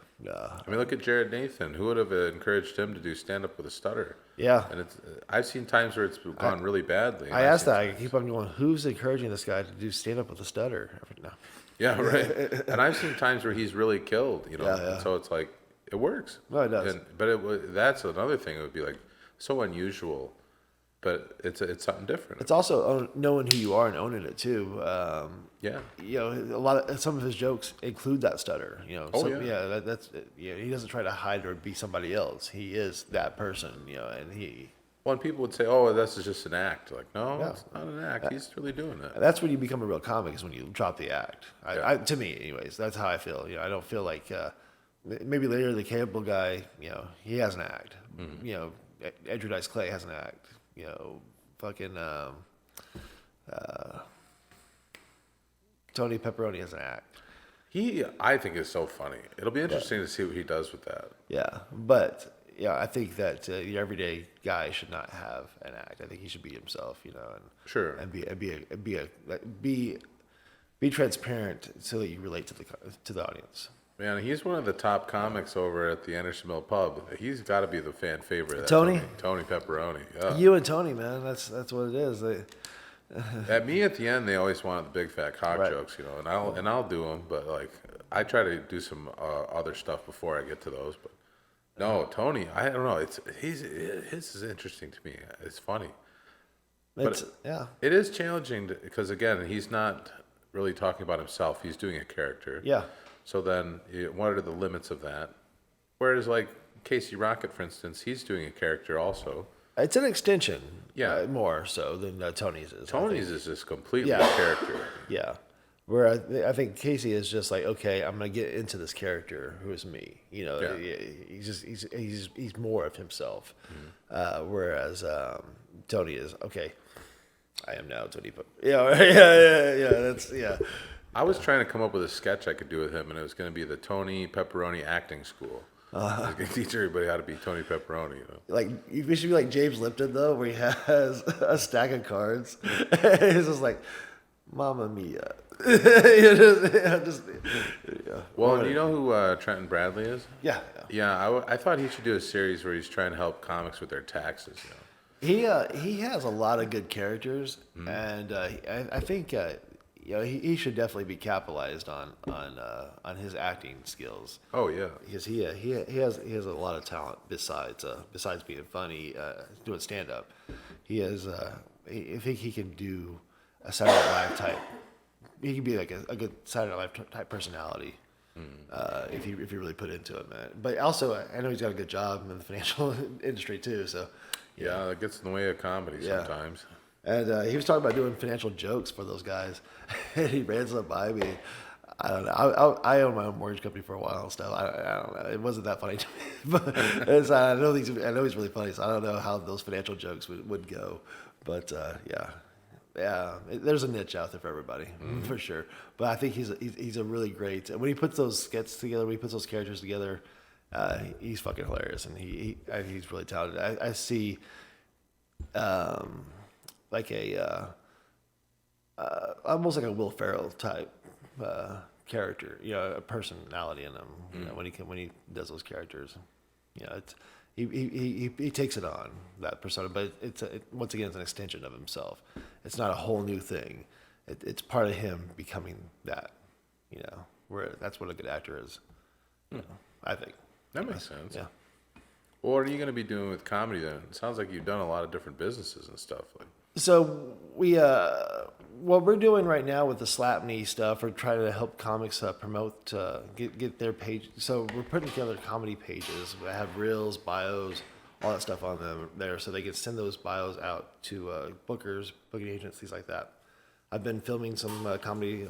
I mean, look at Jared Nathan. Who would have encouraged him to do stand up with a stutter? Yeah. And I've seen times where it's gone really badly. I asked that. I keep on going, who's encouraging this guy to do stand up with a stutter? No. Yeah, right. And I've seen times where he's really killed, you know. Yeah, yeah. And so it's like, it works. No, it does. But that's another thing. It would be like so unusual, but it's something different. It's also knowing who you are and owning it too. Yeah. You know, some of his jokes include that stutter. You know, that's he doesn't try to hide or be somebody else. He is that person. You know, and he. When people would say, "Oh, this is just an act," like, no, Yeah. it's not an act. He's really doing it. And that's when you become a real comic, is when you drop the act. To me, anyways, that's how I feel. You know, I don't feel like maybe later the Campbell guy. You know, he has an act. Mm-hmm. You know, Andrew Dice Clay has an act. You know, fucking Tony Pepperoni has an act. I think, is so funny. It'll be interesting to see what he does with that. Yeah, but I think that your everyday guy should not have an act. I think he should be himself. You know, and Sure. and be transparent so that you relate to the audience. Man, he's one of the top comics over at the Anderson Mill Pub. He's got to be the fan favorite. Tony? Tony Pepperoni. Yeah. You and Tony, man, that's what it is. At me at the end, they always wanted the big fat cock Right. jokes, you know, and I'll do them, but like I try to do some other stuff before I get to those. But no, Tony, I don't know. His is interesting to me. It's funny. It is challenging because again, he's not really talking about himself. He's doing a character. Yeah. So then, what are the limits of that? Whereas, like Casey Rocket, for instance, he's doing a character also. It's an extension. Yeah. More so than Tony's is. Tony's is just completely Yeah. a character. Yeah. Where I think Casey is just like, okay, I'm gonna get into this character who is me. You know, he's more of himself. Whereas Tony is okay. I am now Tony. Yeah. I was trying to come up with a sketch I could do with him, and it was going to be the Tony Pepperoni acting school. I was going to teach everybody how to be Tony Pepperoni. You know? Like you should be like James Lipton though, where he has a stack of cards. He's just like, "Mamma Mia." Well, do you know who Trenton Bradley is? Yeah. Yeah, I thought he should do a series where he's trying to help comics with their taxes. You know? He has a lot of good characters, and I think he should definitely be capitalized on his acting skills. Oh yeah, Because he has a lot of talent besides being funny, doing stand up. He has I think he can do a Saturday Night Live type. He can be like a good Saturday Night Live type personality. If you really put into it, man. But also, I know he's got a good job in the financial industry too. So yeah, it gets in the way of comedy sometimes. And he was talking about doing financial jokes for those guys, and he ran some by me. I don't know. I owned my own mortgage company for a while and stuff. I don't know. It wasn't that funny to me, but I know he's really funny. So I don't know how those financial jokes would go. But there's a niche out there for everybody for sure. But I think he's a really great. When he puts those skits together, when he puts those characters together, he's fucking hilarious, and he's really talented. I see. Like almost like a Will Ferrell type character, a personality in him. You know, when he does those characters, he takes it on, that persona. But once again, it's an extension of himself. It's not a whole new thing. It's part of him becoming that. Where that's what a good actor is. I think That makes sense. Yeah. Well, what are you going to be doing with comedy then? It sounds like you've done a lot of different businesses and stuff. So we what we're doing right now with the Slap Knee stuff, we're trying to help comics promote, get their page. So we're putting together comedy pages that have reels, bios, all that stuff on them there, so they can send those bios out to bookers, booking agents, things like that. I've been filming some comedy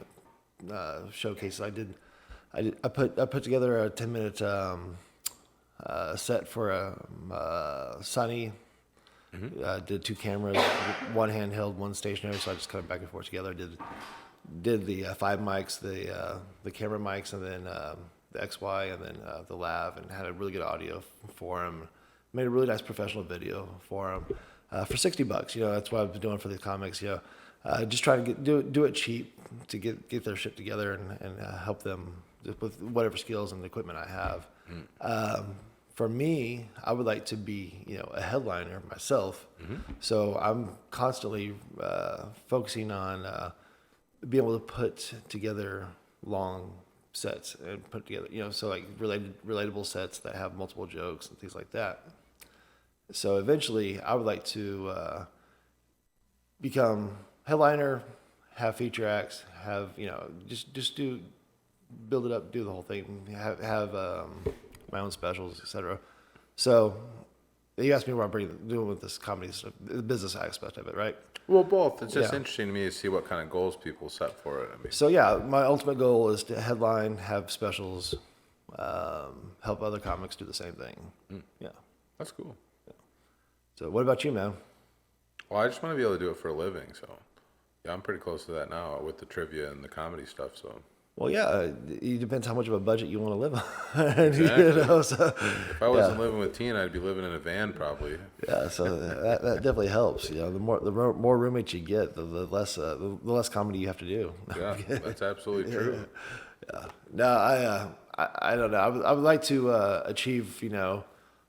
showcases. I put together a 10-minute set for Sunny. Did 2 cameras, one handheld, one stationary, so I just cut them back and forth together. Did the 5 mics, the camera mics, and then the XY, and then the lav, and had a really good audio for him. Made a really nice professional video for him for $60. You know, that's what I've been doing for the comics. You know, just trying to do it cheap to get their shit together and help them with whatever skills and equipment I have. For me, I would like to be, you know, a headliner myself. So I'm constantly focusing on being able to put together long sets and put together, you know, so like relatable sets that have multiple jokes and things like that. So eventually, I would like to become headliner, have feature acts, have, you know, just build it up, do the whole thing, have my own specials, etc. So you asked me what I'm doing with this comedy stuff, the business aspect of it, right? Well, both. It's just Yeah. interesting to me to see what kind of goals people set for it. I mean, So yeah, my ultimate goal is to headline, have specials, help other comics do the same thing. Yeah. that's cool. So what about you, man? Well, I just want to be able to do it for a living. So, yeah, I'm pretty close to that now with the trivia and the comedy stuff. So, Well, yeah, it depends how much of a budget you want to live on. Exactly. You know, so, if I wasn't living with Tina, I'd be living in a van probably. yeah, so that definitely helps. You know, the more roommates you get, the less comedy you have to do. Yeah, that's absolutely true. No, I don't know. I would like to achieve, you know,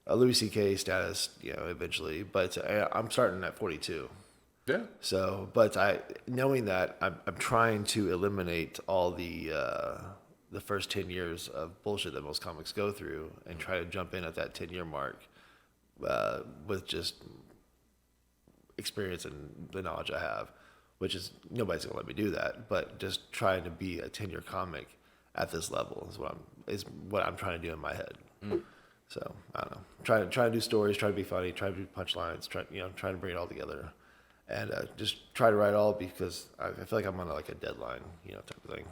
a Louis C.K. status, you know, eventually. But I'm starting at 42. Yeah. So, but knowing that, I'm trying to eliminate all the first 10 years of bullshit that most comics go through, and try to jump in at that 10-year mark with just experience and the knowledge I have, which is nobody's gonna let me do that. But just trying to be a 10-year comic at this level is what I'm trying to do in my head. So I don't know. Try to do stories, try to be funny, try to do punchlines, try to bring it all together. And just try to write all, because I feel like I'm on like a deadline, you know, type of thing.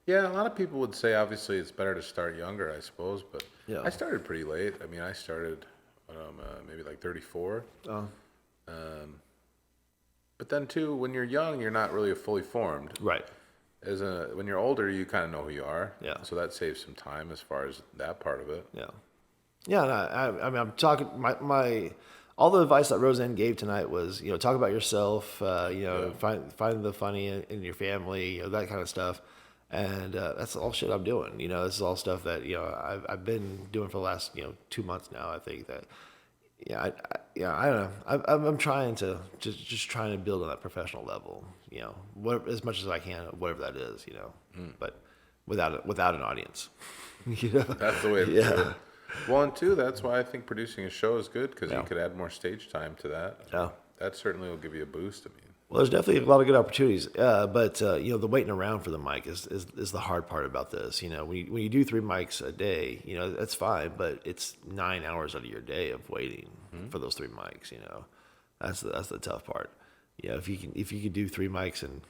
Yeah, a lot of people would say obviously it's better to start younger, I suppose, but Yeah. I started pretty late. I mean, I started when I'm maybe like 34. Oh. But then too, when you're young, you're not really fully formed. Right. When you're older, you kind of know who you are. Yeah. So that saves some time as far as that part of it. Yeah. Yeah. And I mean, I'm talking my all the advice that Roseanne gave tonight was, you know, talk about yourself, you know, find the funny in your family, you know, that kind of stuff. And that's all shit I'm doing. You know, this is all stuff that, you know, I've been doing for the last, you know, 2 months now. I think that, I don't know. I'm trying to just trying to build on that professional level, you know, as much as I can, whatever that is, you know, but without an audience, you know. That's the way to do it. Well, and two, that's why I think producing a show is good, because Yeah. you could add more stage time to that. Yeah. That certainly will give you a boost. I mean, Well, there's definitely a lot of good opportunities, but you know, the waiting around for the mic is the hard part about this. You know, when you do 3 mics a day, you know, that's fine, but it's 9 hours out of your day of waiting for those 3 mics. You know, that's the tough part. You know, if you could do 3 mics in,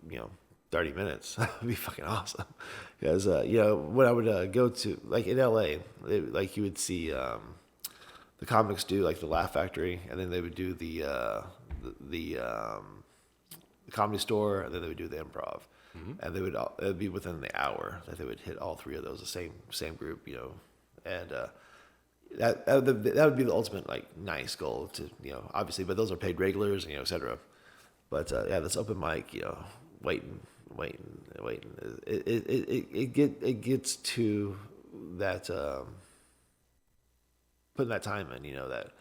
you know, 30 minutes, that would be fucking awesome. Because you know, when I would go to, like in LA, like you would see the comics do like the Laugh Factory, and then they would do the Comedy Store, and then they would do the Improv, and it would be within the hour that they would hit all 3 of those, the same group, you know, and that would be the ultimate like nice goal to, you know, obviously, but those are paid regulars, you know, etc. But yeah, this open mic, you know, waiting. It gets to that putting that time in, you know, that,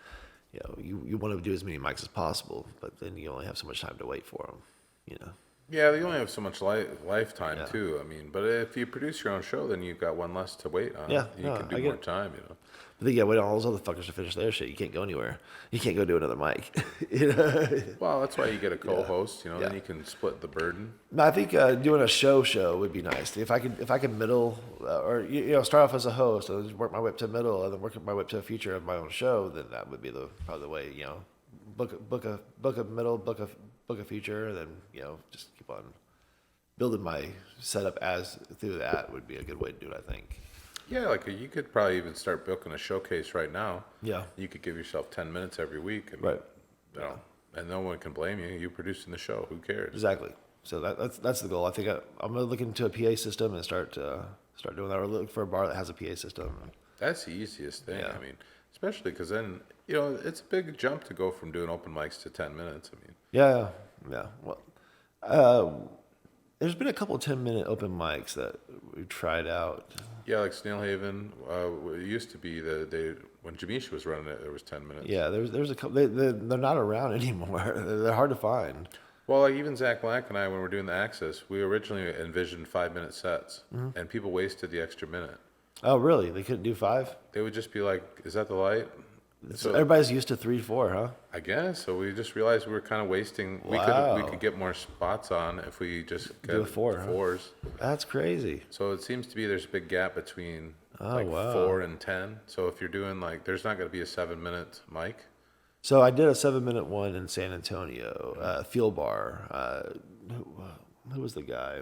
you know, you want to do as many mics as possible, but then you only have so much time to wait for them, you know. Yeah. you only have so much lifetime Yeah. too. I mean, but if you produce your own show, then you've got one less to wait on. Yeah, You no, can do I more get it. time, you know. But then, yeah, wait on all those other fuckers to finish their shit. You can't go anywhere. You can't go do another mic. You know? Well, that's why you get a Yeah. co-host, you know, Yeah. then you can split the burden. No, I think doing a show would be nice. If I could middle or you know start off as a host and then work my way up to middle and then work my way up to a feature of my own show, then that would be probably the way, you know, book a middle, book a feature, and then, you know, just keep on building my setup as through that would be a good way to do it, I think. Yeah, like you could probably even start booking a showcase right now. Yeah. You could give yourself 10 minutes every week. I mean, Right. You know, and no one can blame you. You producing the show. Who cares? Exactly. So that's the goal. I think I'm gonna look into a PA system and start doing that, or look for a bar that has a PA system. That's the easiest thing. Yeah. I mean, especially because then, you know, it's a big jump to go from doing open mics to 10 minutes. I mean, Yeah. Well, there's been a couple 10-minute open mics that we've tried out. yeah, like Snailhaven, it used to be when Jamisha was running it, there was 10 minutes. Yeah, there's a couple. They're not around anymore. They're hard to find. Well, like even Zach Black and I, when we were doing the Access, we originally envisioned 5-minute sets, and people wasted the extra minute. Oh, really? They couldn't do 5? They would just be like, "Is that the light?" So everybody's used to 3, 4, huh? I guess so. We just realized we were kind of wasting. We Wow. could get more spots on if we just Do a got 4, huh? 4s. That's crazy. So it seems to be there's a big gap between wow. 4 and 10. So if you're doing there's not going to be a 7-minute mic. So I did a 7-minute one in San Antonio, Fuel Bar. Who was the guy?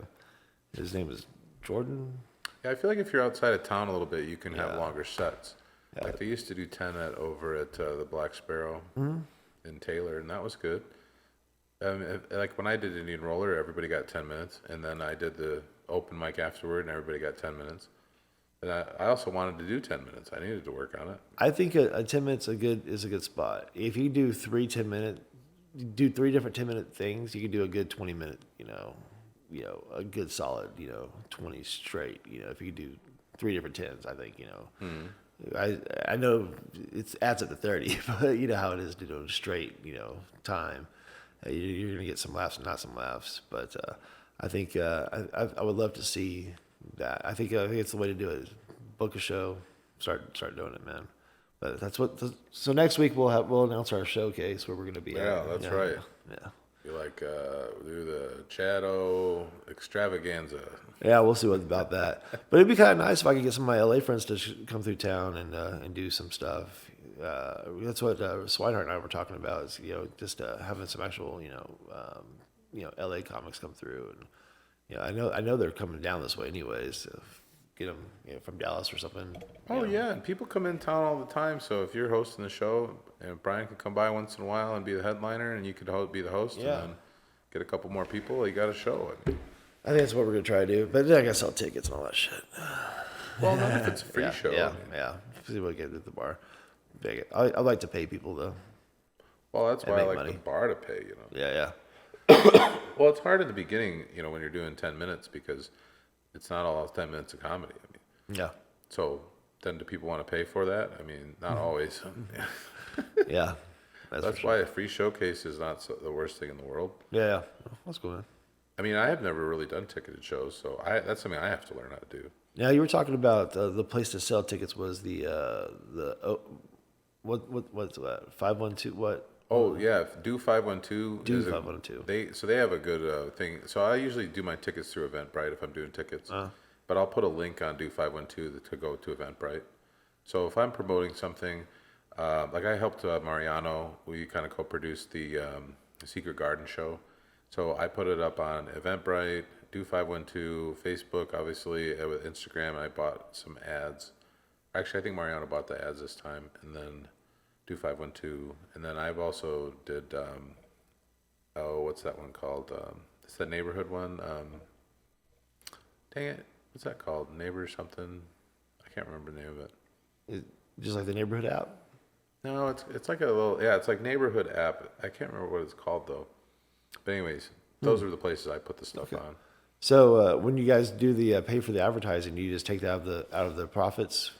His name is Jordan. Yeah, I feel like if you're outside of town a little bit, you can have Yeah. longer sets. Yeah. Like they used to do 10 over at the Black Sparrow in Taylor, and that was good. Like when I did Indian Roller, everybody got 10 minutes, and then I did the open mic afterward, and everybody got 10 minutes. And I also wanted to do 10 minutes. I needed to work on it. I think a 10 minutes is a good spot. If you do 3 10-minute, do 3 different 10-minute things, you can do a good 20-minute. A good solid 20 straight. If you do 3 different 10s, I think I know it adds up to 30, but you know how it is to do straight time. You're gonna get some laughs and not some laughs, but I think I would love to see that. I think it's the way to do it. Book a show, start doing it, man. But that's so next week we'll announce our showcase where we're gonna be. Yeah, that's right. Yeah. You do the ChadO extravaganza. Yeah, we'll see what about that. But it'd be kind of nice if I could get some of my LA friends to come through town and do some stuff. That's what Swinehart and I were talking about. Is just having some actual LA comics come through, and I know they're coming down this way anyways. So get them from Dallas or something. Oh yeah, and people come in town all the time. So if you're hosting the show, and Brian can come by once in a while and be the headliner, and you could be the host, Yeah. and then get a couple more people. You got a show. I think that's what we're gonna try to do. But then I gotta sell tickets and all that shit. Well, not if it's a free show. Yeah, I mean. yeah. See what we get at the bar. I like to pay people though. Well, that's And why I make like money. the bar to pay. Yeah. Well, it's hard in the beginning, when you're doing 10 minutes because it's not all 10 minutes of comedy. I mean, Yeah. so then do people want to pay for that? I mean, not always. Yeah. That's why a free showcase is not the worst thing in the world. Yeah. That's cool, man. I mean, I have never really done ticketed shows, so that's something I have to learn how to do. Now you were talking about the place to sell tickets was what's that? 512 what? Oh yeah, Do 512. Do 512. They have a good thing. So I usually do my tickets through Eventbrite if I'm doing tickets, but I'll put a link on Do 512 to go to Eventbrite. So if I'm promoting something, like I helped Mariano, we kind of co-produced the Secret Garden show. So I put it up on Eventbrite, Do 512, Facebook, obviously with Instagram. I bought some ads. Actually, I think Mariano bought the ads this time, and then Do 512, and then I've also did what's that one called? It's that neighborhood one. Dang it, what's that called? Neighbor something. I can't remember the name of it. Just like the neighborhood app? No, it's like a little it's like neighborhood app. I can't remember what it's called though. But anyways, those are the places I put the stuff on. So when you guys do the pay for the advertising, do you just take that out of the profits?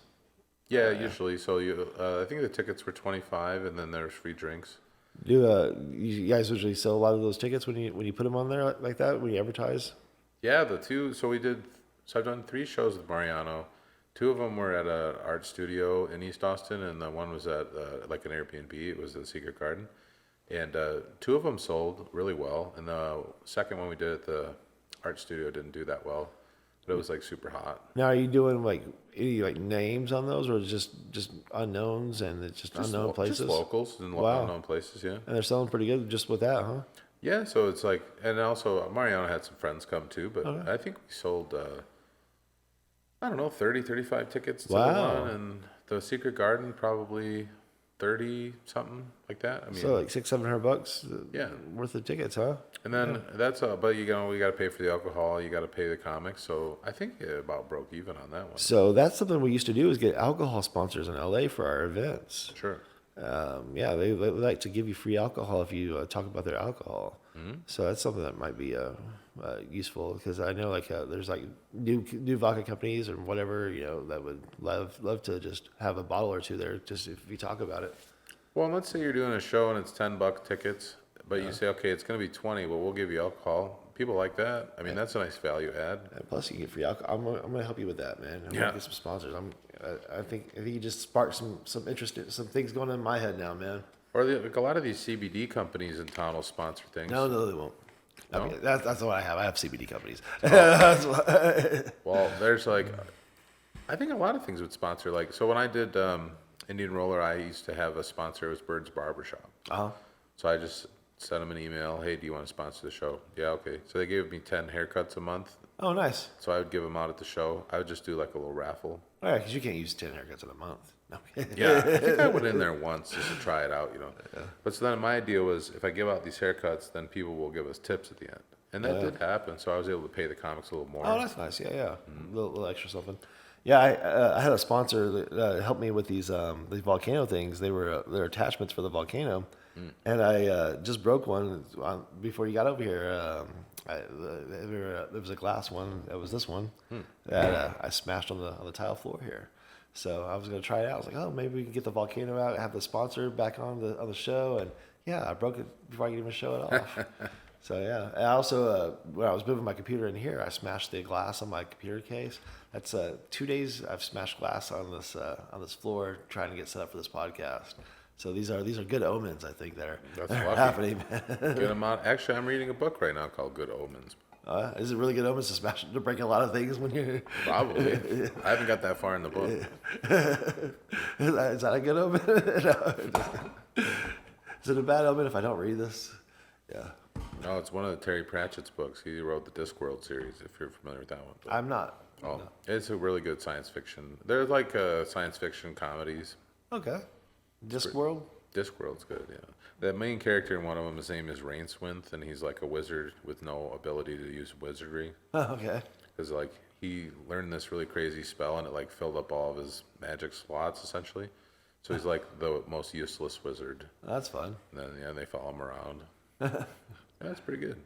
Yeah, usually. So I think the tickets were $25, and then there's free drinks. You guys usually sell a lot of those tickets when you put them on there like that when you advertise? Yeah, the two. So I've done 3 shows with Mariano. 2 of them were at a art studio in East Austin, and the one was at like an Airbnb. It was the Secret Garden, and 2 of them sold really well. And the second one we did at the art studio didn't do that well, but it was like super hot. Now, are you doing like any like names on those, or just unknowns and it's just unknown places? Just locals and Wow. unknown places, yeah. And they're selling pretty good just with that, huh? Yeah, so it's like, and also Mariano had some friends come too, but Okay. I think we sold, I don't know, 30, 35 tickets to the Wow. one, and the Secret Garden probably 30 something like that. I mean, So like $600-700 yeah. worth of tickets, huh? And then that's but we got to pay for the alcohol, you got to pay the comics, so I think it about broke even on that one. So that's something we used to do is get alcohol sponsors in LA for our events. Sure. Yeah, they like to give you free alcohol if you talk about their alcohol. Mm-hmm. So that's something that might be useful because I know like there's like new vodka companies or whatever that would love to just have a bottle or two there just if you talk about it. Well, let's say you're doing a show and it's $10 tickets, but you say, okay, it's going to be 20, but we'll give you alcohol. People like that. I mean, that's a nice value add. And plus, you can get free alcohol. I'm gonna help you with that, man. I'm Yeah. gonna get some sponsors. I think you just sparked some interest, some things going in my head now, man. Or like a lot of these CBD companies in town will sponsor things. No, they won't. No? Okay, that's what I have. I have CBD companies. That's what- Well, there's like, I think a lot of things would sponsor. Like, so when I did Indian Roller, I used to have a sponsor. It was Bird's Barbershop. uh-huh. So I just sent them an email. Hey, do you want to sponsor the show? Yeah, okay. So they gave me 10 haircuts a month. Oh, nice. So I would give them out at the show. I would just do like a little raffle. Oh, yeah, because you can't use 10 haircuts in a month. No. Yeah, I think I went in there once just to try it out, But so then my idea was if I give out these haircuts, then people will give us tips at the end. And that did happen. So I was able to pay the comics a little more. Oh, that's nice. Yeah, yeah. Little extra something. Yeah, I had a sponsor that helped me with these volcano things. They're attachments for the volcano, and I just broke one before you got over here. There was a glass one. That was this one that I smashed on the tile floor here. So I was gonna try it out. I was like, oh, maybe we can get the volcano out, have the sponsor back on the show, and yeah, I broke it before I could even show it off. So yeah, and I also when I was moving my computer in here, I smashed the glass on my computer case. That's 2 days I've smashed glass on this floor trying to get set up for this podcast. So these are good omens, I think, that That's are lucky. happening, man. Good amount. Actually, I'm reading a book right now called Good Omens. Is it really good omens to break a lot of things when you're? Probably. I haven't got that far in the book. Is that a good omen? No. Is it a bad omen if I don't read this? Yeah, No, it's one of the Terry Pratchett's books. He wrote the Discworld series, if you're familiar with that one. But, I'm not. oh, it's a really good science fiction. They're like science fiction comedies. Okay. Discworld. Discworld's good, yeah. The main character in one of them, his name is Rainswinth, and he's like a wizard with no ability to use wizardry. Oh, okay. Because like he learned this really crazy spell, and it like filled up all of his magic slots essentially. So he's like the most useless wizard. That's fun. And then they follow him around. Yeah, that's pretty good.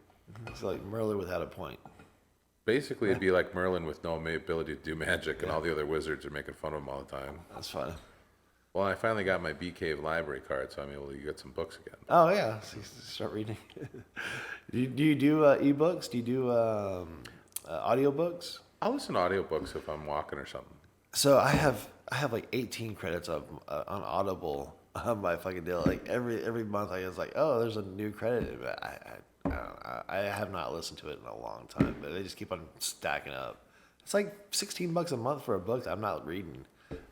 It's like Merlin without a point. Basically, it'd be like Merlin with no ability to do magic, and all the other wizards are making fun of him all the time. That's fun. Well, I finally got my Bee Cave library card, so I'm able to get some books again. Oh yeah, so you start reading. Do you do ebooks? Do you do audiobooks? I'll listen to audiobooks if I'm walking or something. So I have like 18 credits on Audible on my fucking deal. Like every month I was like, oh, there's a new credit. But I have not listened to it in a long time, but they just keep on stacking up. It's like $16 a month for a book that I'm not reading.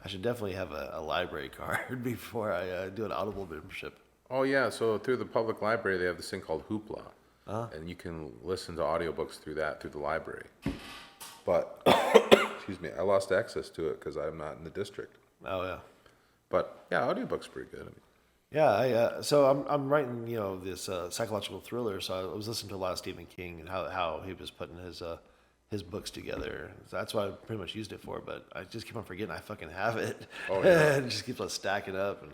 I should definitely have a library card before I do an Audible membership. Oh yeah, so through the public library they have this thing called Hoopla, and you can listen to audiobooks through the library. But excuse me, I lost access to it because I'm not in the district. Oh yeah. But yeah, audiobooks pretty good. I mean, Yeah, so I'm writing, this psychological thriller. So I was listening to a lot of Stephen King and how he was putting his books together. So that's what I pretty much used it for. But I just keep on forgetting I fucking have it. Oh, yeah. And it just keeps on stacking up. And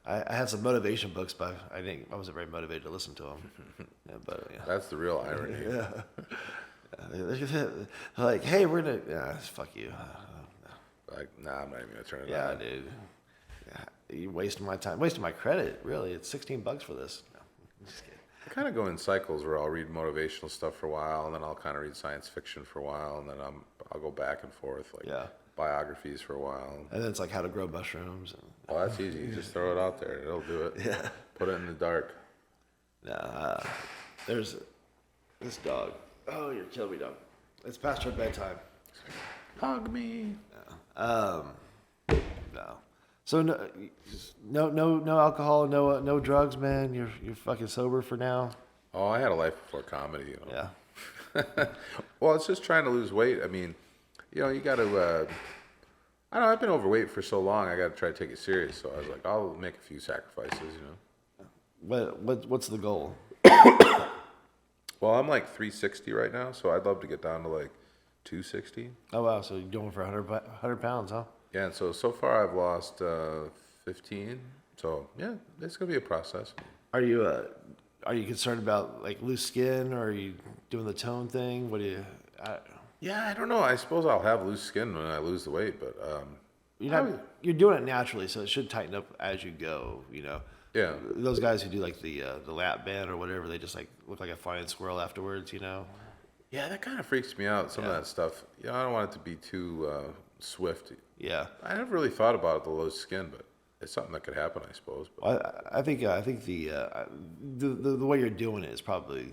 I had some motivation books, but I wasn't very motivated to listen to them. Yeah, but yeah. that's the real irony. Yeah. Like, hey, we're gonna. Yeah, fuck you. Like, nah, I'm not even gonna turn it Yeah, on. dude. Yeah, you wasting my time, wasting my credit. Really, it's $16 for this. No. I kind of go in cycles where I'll read motivational stuff for a while, and then I'll kind of read science fiction for a while, and then I'll go back and forth, like biographies for a while. And then it's like how to grow mushrooms. And... Well, that's easy. You just throw it out there. It'll do it. Yeah. Put it in the dark. No, there's this dog. Oh, you're killing me, dog. It's past her bedtime. Hug me. No. So no alcohol, no drugs, man. You're fucking sober for now. Oh, I had a life before comedy, you know. Yeah. Well, it's just trying to lose weight. I mean, you got to. I don't know. I've been overweight for so long. I got to try to take it serious. So I was like, I'll make a few sacrifices, What's the goal? Well, I'm like 360 right now, so I'd love to get down to like 260. Oh wow, so you're going for 100 pounds, huh? Yeah, and so far I've lost 15. So yeah, it's gonna be a process. Are you concerned about like loose skin, or are you doing the tone thing? What do you? Yeah, I don't know. I suppose I'll have loose skin when I lose the weight, but you're doing it naturally, so it should tighten up as you go. Yeah. Those guys who do like the lap band or whatever, they just like look like a flying squirrel afterwards. Yeah, that kind of freaks me out. Some of that stuff. I don't want it to be too swift. Yeah. I never really thought about the loose skin, but it's something that could happen, I suppose. But. Well, I think the way you're doing it is probably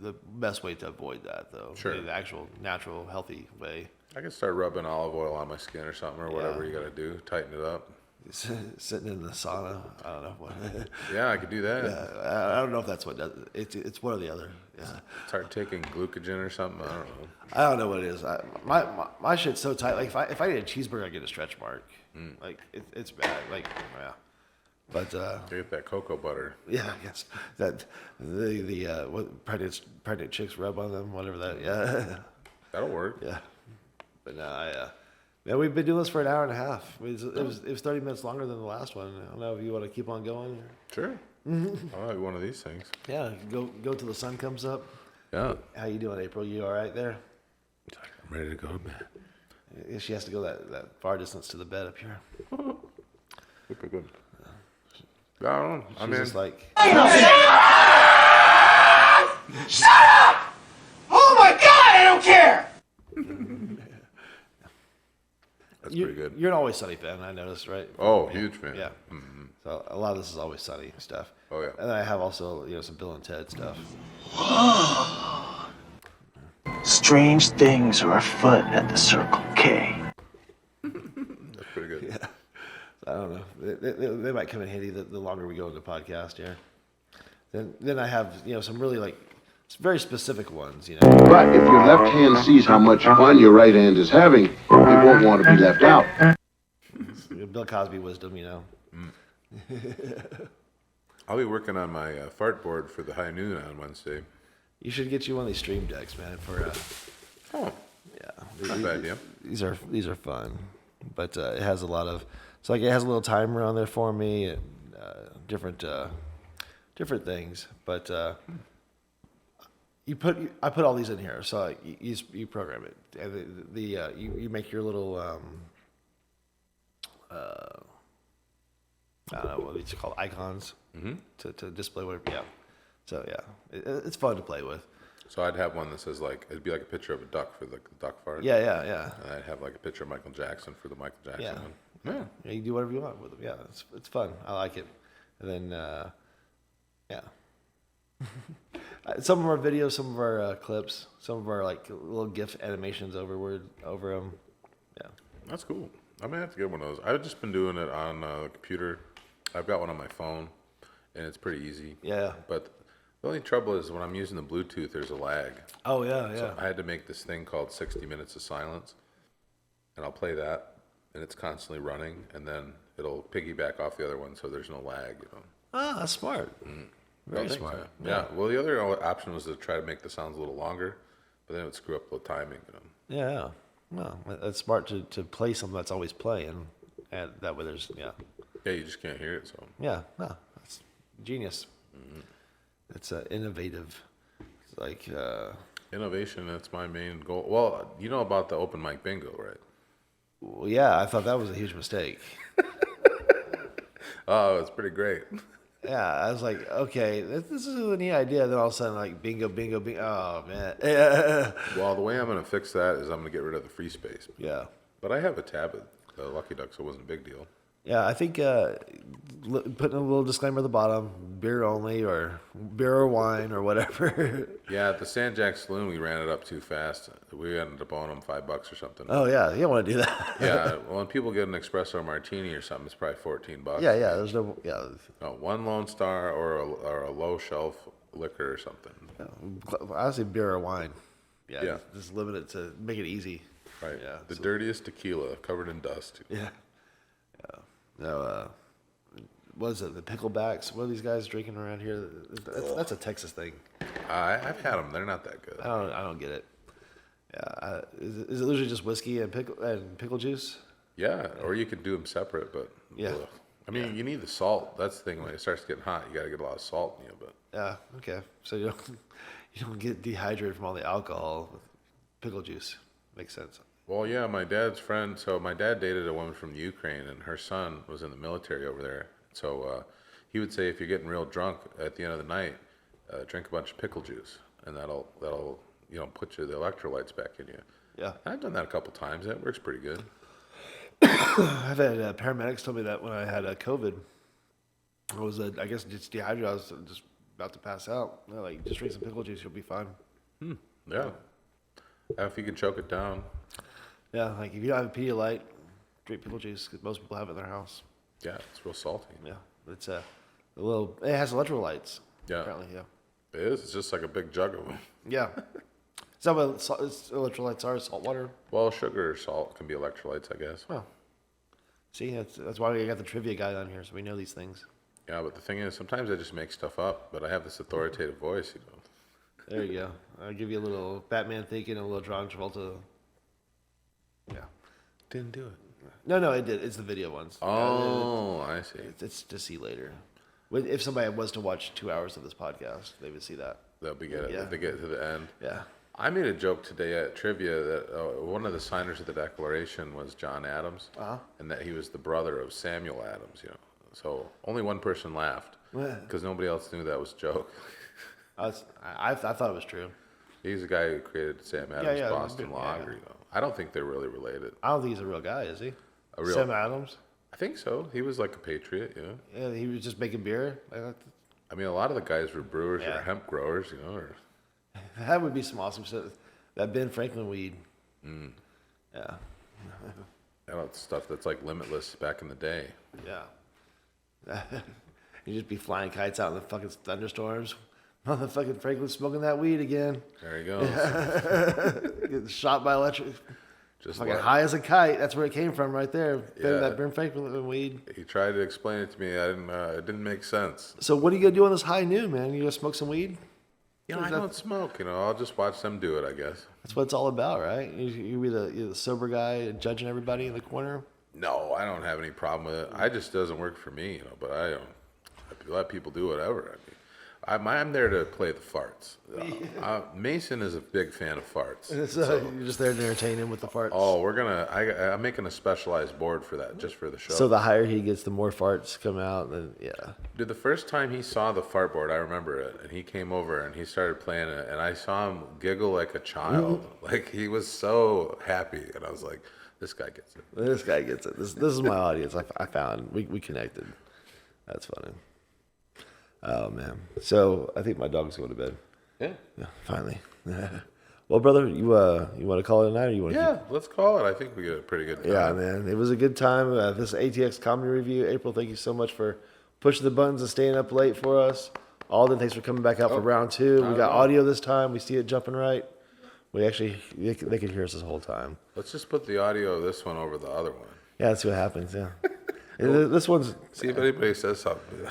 the best way to avoid that, though. Sure. The actual natural, healthy way. I could start rubbing olive oil on my skin or something, or whatever you got to do. Tighten it up. Sitting in the sauna. I don't know what. Yeah, I could do that. Yeah, I don't know if that's what does it. It's one or the other. Yeah. Start taking glucogen or something. I don't know. I don't know what it is. My shit's so tight. Like if I eat a cheeseburger, I get a stretch mark. Like it's bad. Like yeah. But you get that cocoa butter. Yeah, I guess that the what pregnant chicks rub on them, whatever that. Yeah. That'll work. Yeah. But no, man, we've been doing this for an hour and a half. It was 30 minutes longer than the last one. I don't know if you want to keep on going. Sure. I'll have one of these things. Yeah, go till the sun comes up. Yeah. How you doing, April? You all right there? I'm ready to go to bed. She has to go that far distance to the bed up here. Super good. I don't know. She's just like... Shut up! Oh my God, I don't care! That's pretty good. You're an Always Sunny fan, I noticed, right? Oh, huge fan. Yeah. Mm-hmm. So a lot of this is Always Sunny stuff. Oh, yeah. And then I have also, some Bill and Ted stuff. Strange things are afoot at the Circle K. That's pretty good. Yeah. I don't know. They might come in handy the longer we go into the podcast here. Then I have, some really very specific ones, But if your left hand sees how much fun your right hand is having, it won't want to be left out. Bill Cosby wisdom, I'll be working on my fart board for the high noon on Wednesday. You should get you one of these stream decks, man. Oh, yeah, not a bad idea. These are fun, but it has a lot of. It's like it has a little timer on there for me and different things. But I put all these in here, so you program it. And you make your little I don't know what it's called, icons to display whatever. Yeah. So yeah, it's fun to play with. So I'd have one that says it'd be like a picture of a duck for the duck fart. Yeah. And I'd have like a picture of Michael Jackson for the Michael Jackson one. Yeah, you do whatever you want with them. Yeah, it's fun. I like it. And then yeah. Some of our videos, some of our clips, some of our little GIF animations over them. Yeah, that's cool. I may have to get one of those. I've just been doing it on the computer. I've got one on my phone, and it's pretty easy. Yeah. But the only trouble is when I'm using the Bluetooth, there's a lag. Oh yeah. So I had to make this thing called 60 Minutes of Silence, and I'll play that, and it's constantly running, and then it'll piggyback off the other one, so there's no lag. Ah, that's smart. Very smart. Yeah. Well, the other option was to try to make the sounds a little longer, but then it would screw up the timing. Yeah. Well, that's smart to play something that's always playing, and that way there's Yeah, you just can't hear it. So. Yeah. No, that's genius. Mm-hmm. It's innovative. It's like innovation. That's my main goal. Well, you know about the open mic bingo, right? Well, yeah, I thought that was a huge mistake. Oh, it's pretty great. Yeah, I was like, okay, this is a neat idea. Then all of a sudden, like, bingo, bingo, bingo. Oh, man. Yeah. Well, the way I'm going to fix that is I'm going to get rid of the free space. Yeah. But I have a tab at the Lucky Duck, so it wasn't a big deal. Yeah, I think putting a little disclaimer at the bottom, beer only or beer or wine or whatever. Yeah, at the Sand Jack Saloon, we ran it up too fast. We ended up owing them $5 or something. Oh, yeah, you don't want to do that. Yeah, well, when people get an espresso martini or something, it's probably $14. Yeah, there's no, No, one Lone Star or a low shelf liquor or something. honestly, beer or wine. Yeah. Just limit it to make it easy. Right. Yeah. The dirtiest tequila covered in dust. Yeah. No, what is it? The picklebacks? What are these guys drinking around here? That's a Texas thing. I've had them. They're not that good. I don't get it. Yeah, is it literally just whiskey and pickle juice? Yeah, or you could do them separate, but Yeah. ugh. I mean, you need the salt. That's the thing. When it starts getting hot, you got to get a lot of salt in you. But Yeah. Okay. So you don't get dehydrated from all the alcohol with pickle juice. Makes sense. well, yeah, my dad's friend. So my dad dated a woman from the Ukraine, and her son was in the military over there. So he would say, if you're getting real drunk at the end of the night, drink a bunch of pickle juice, and that'll put the electrolytes back in you. Yeah. I've done that a couple times. That works pretty good. I've had paramedics tell me that when I had COVID, I was I guess just dehydrated. I was just about to pass out. They're like, just drink some pickle juice, you'll be fine. Yeah. If you can choke it down. Yeah, like if you don't have a Pedialyte, drink pickle juice because most people have it in their house. Yeah, it's real salty. Yeah, it's a little. It has electrolytes. Yeah. Apparently, yeah. It is. It's just like a big jug of them. Yeah. Is that what electrolytes are? Salt water. Well, sugar or salt can be electrolytes, I guess. Oh. See, that's why we got the trivia guy on here, so we know these things. Yeah, but the thing is, sometimes I just make stuff up, but I have this authoritative voice, There you go. I'll give you a little Batman thinking and a little John Travolta. Yeah. Didn't do it. No, it did. It's the video ones. Oh, I see. It's to see later. If somebody was to watch 2 hours of this podcast, they would see that. They'll be good Yeah. if they get to the end. Yeah. I made a joke today at trivia that one of the signers of the Declaration was John Adams, and that he was the brother of Samuel Adams. So only one person laughed because nobody else knew that was a joke. I thought it was true. He's the guy who created Sam Adams yeah, Boston yeah. Lager. I don't think they're really related. I don't think he's a real guy, is he? A real- Sam Adams? I think so. He was like a patriot, Yeah, he was just making beer. I mean, a lot of the guys were brewers Yeah. or hemp growers, or That would be some awesome shit. That Ben Franklin weed. Yeah. stuff that's like limitless back in the day. Yeah. You'd just be flying kites out in the fucking thunderstorms. Motherfucking Franklin smoking that weed again. There he goes. Getting shot by electric. Just Fucking like, high as a kite. That's where it came from right there. Yeah. That Ben Franklin weed. he tried to explain it to me. It didn't make sense. So what are you going to do on this high noon, man? You going to smoke some weed? I don't smoke. I'll just watch them do it, I guess. That's what it's all about, right? You're the sober guy judging everybody in the corner. No, I don't have any problem with it. It just doesn't work for me, But I let people do whatever. I'm there to play the farts. Mason is a big fan of farts. So you're just there to entertain him with the farts. Oh, I'm making a specialized board for that, just for the show. So the higher he gets, the more farts come out. Then yeah. Dude, the first time he saw the fart board, I remember it, and he came over and he started playing it, and I saw him giggle like a child. Like he was so happy, and I was like, this guy gets it. This guy gets it. This is my audience. I found we connected. That's funny. Oh man. So I think my dog's going to bed. Yeah. Finally. Well, brother, you want to call it a night, or you want to? Yeah, let's call it. I think we get a pretty good time. Yeah, man. It was a good time. This ATX comedy review. April, thank you so much for pushing the buttons and staying up late for us. Alden, thanks for coming back out for round two. We got audio this time. We see it jumping right. We actually, they could hear us this whole time. Let's just put the audio of this one over the other one. Yeah, that's what happens. Yeah. This one's. See if anybody says something.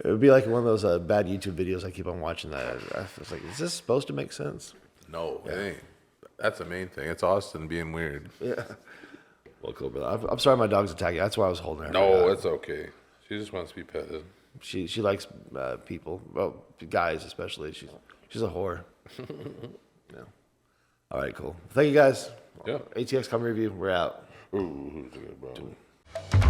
It would be like one of those bad YouTube videos I keep on watching. That I was like, is this supposed to make sense? No, it ain't. That's the main thing. It's Austin being weird. Yeah. Well, cool, brother. I'm sorry my dog's attacking. That's why I was holding her. No, it's okay. She just wants to be petted. She likes people. Well, guys especially. She's a whore. Yeah. All right, cool. Thank you guys. Yeah. ATX comedy review. We're out. Ooh, who's a good brother?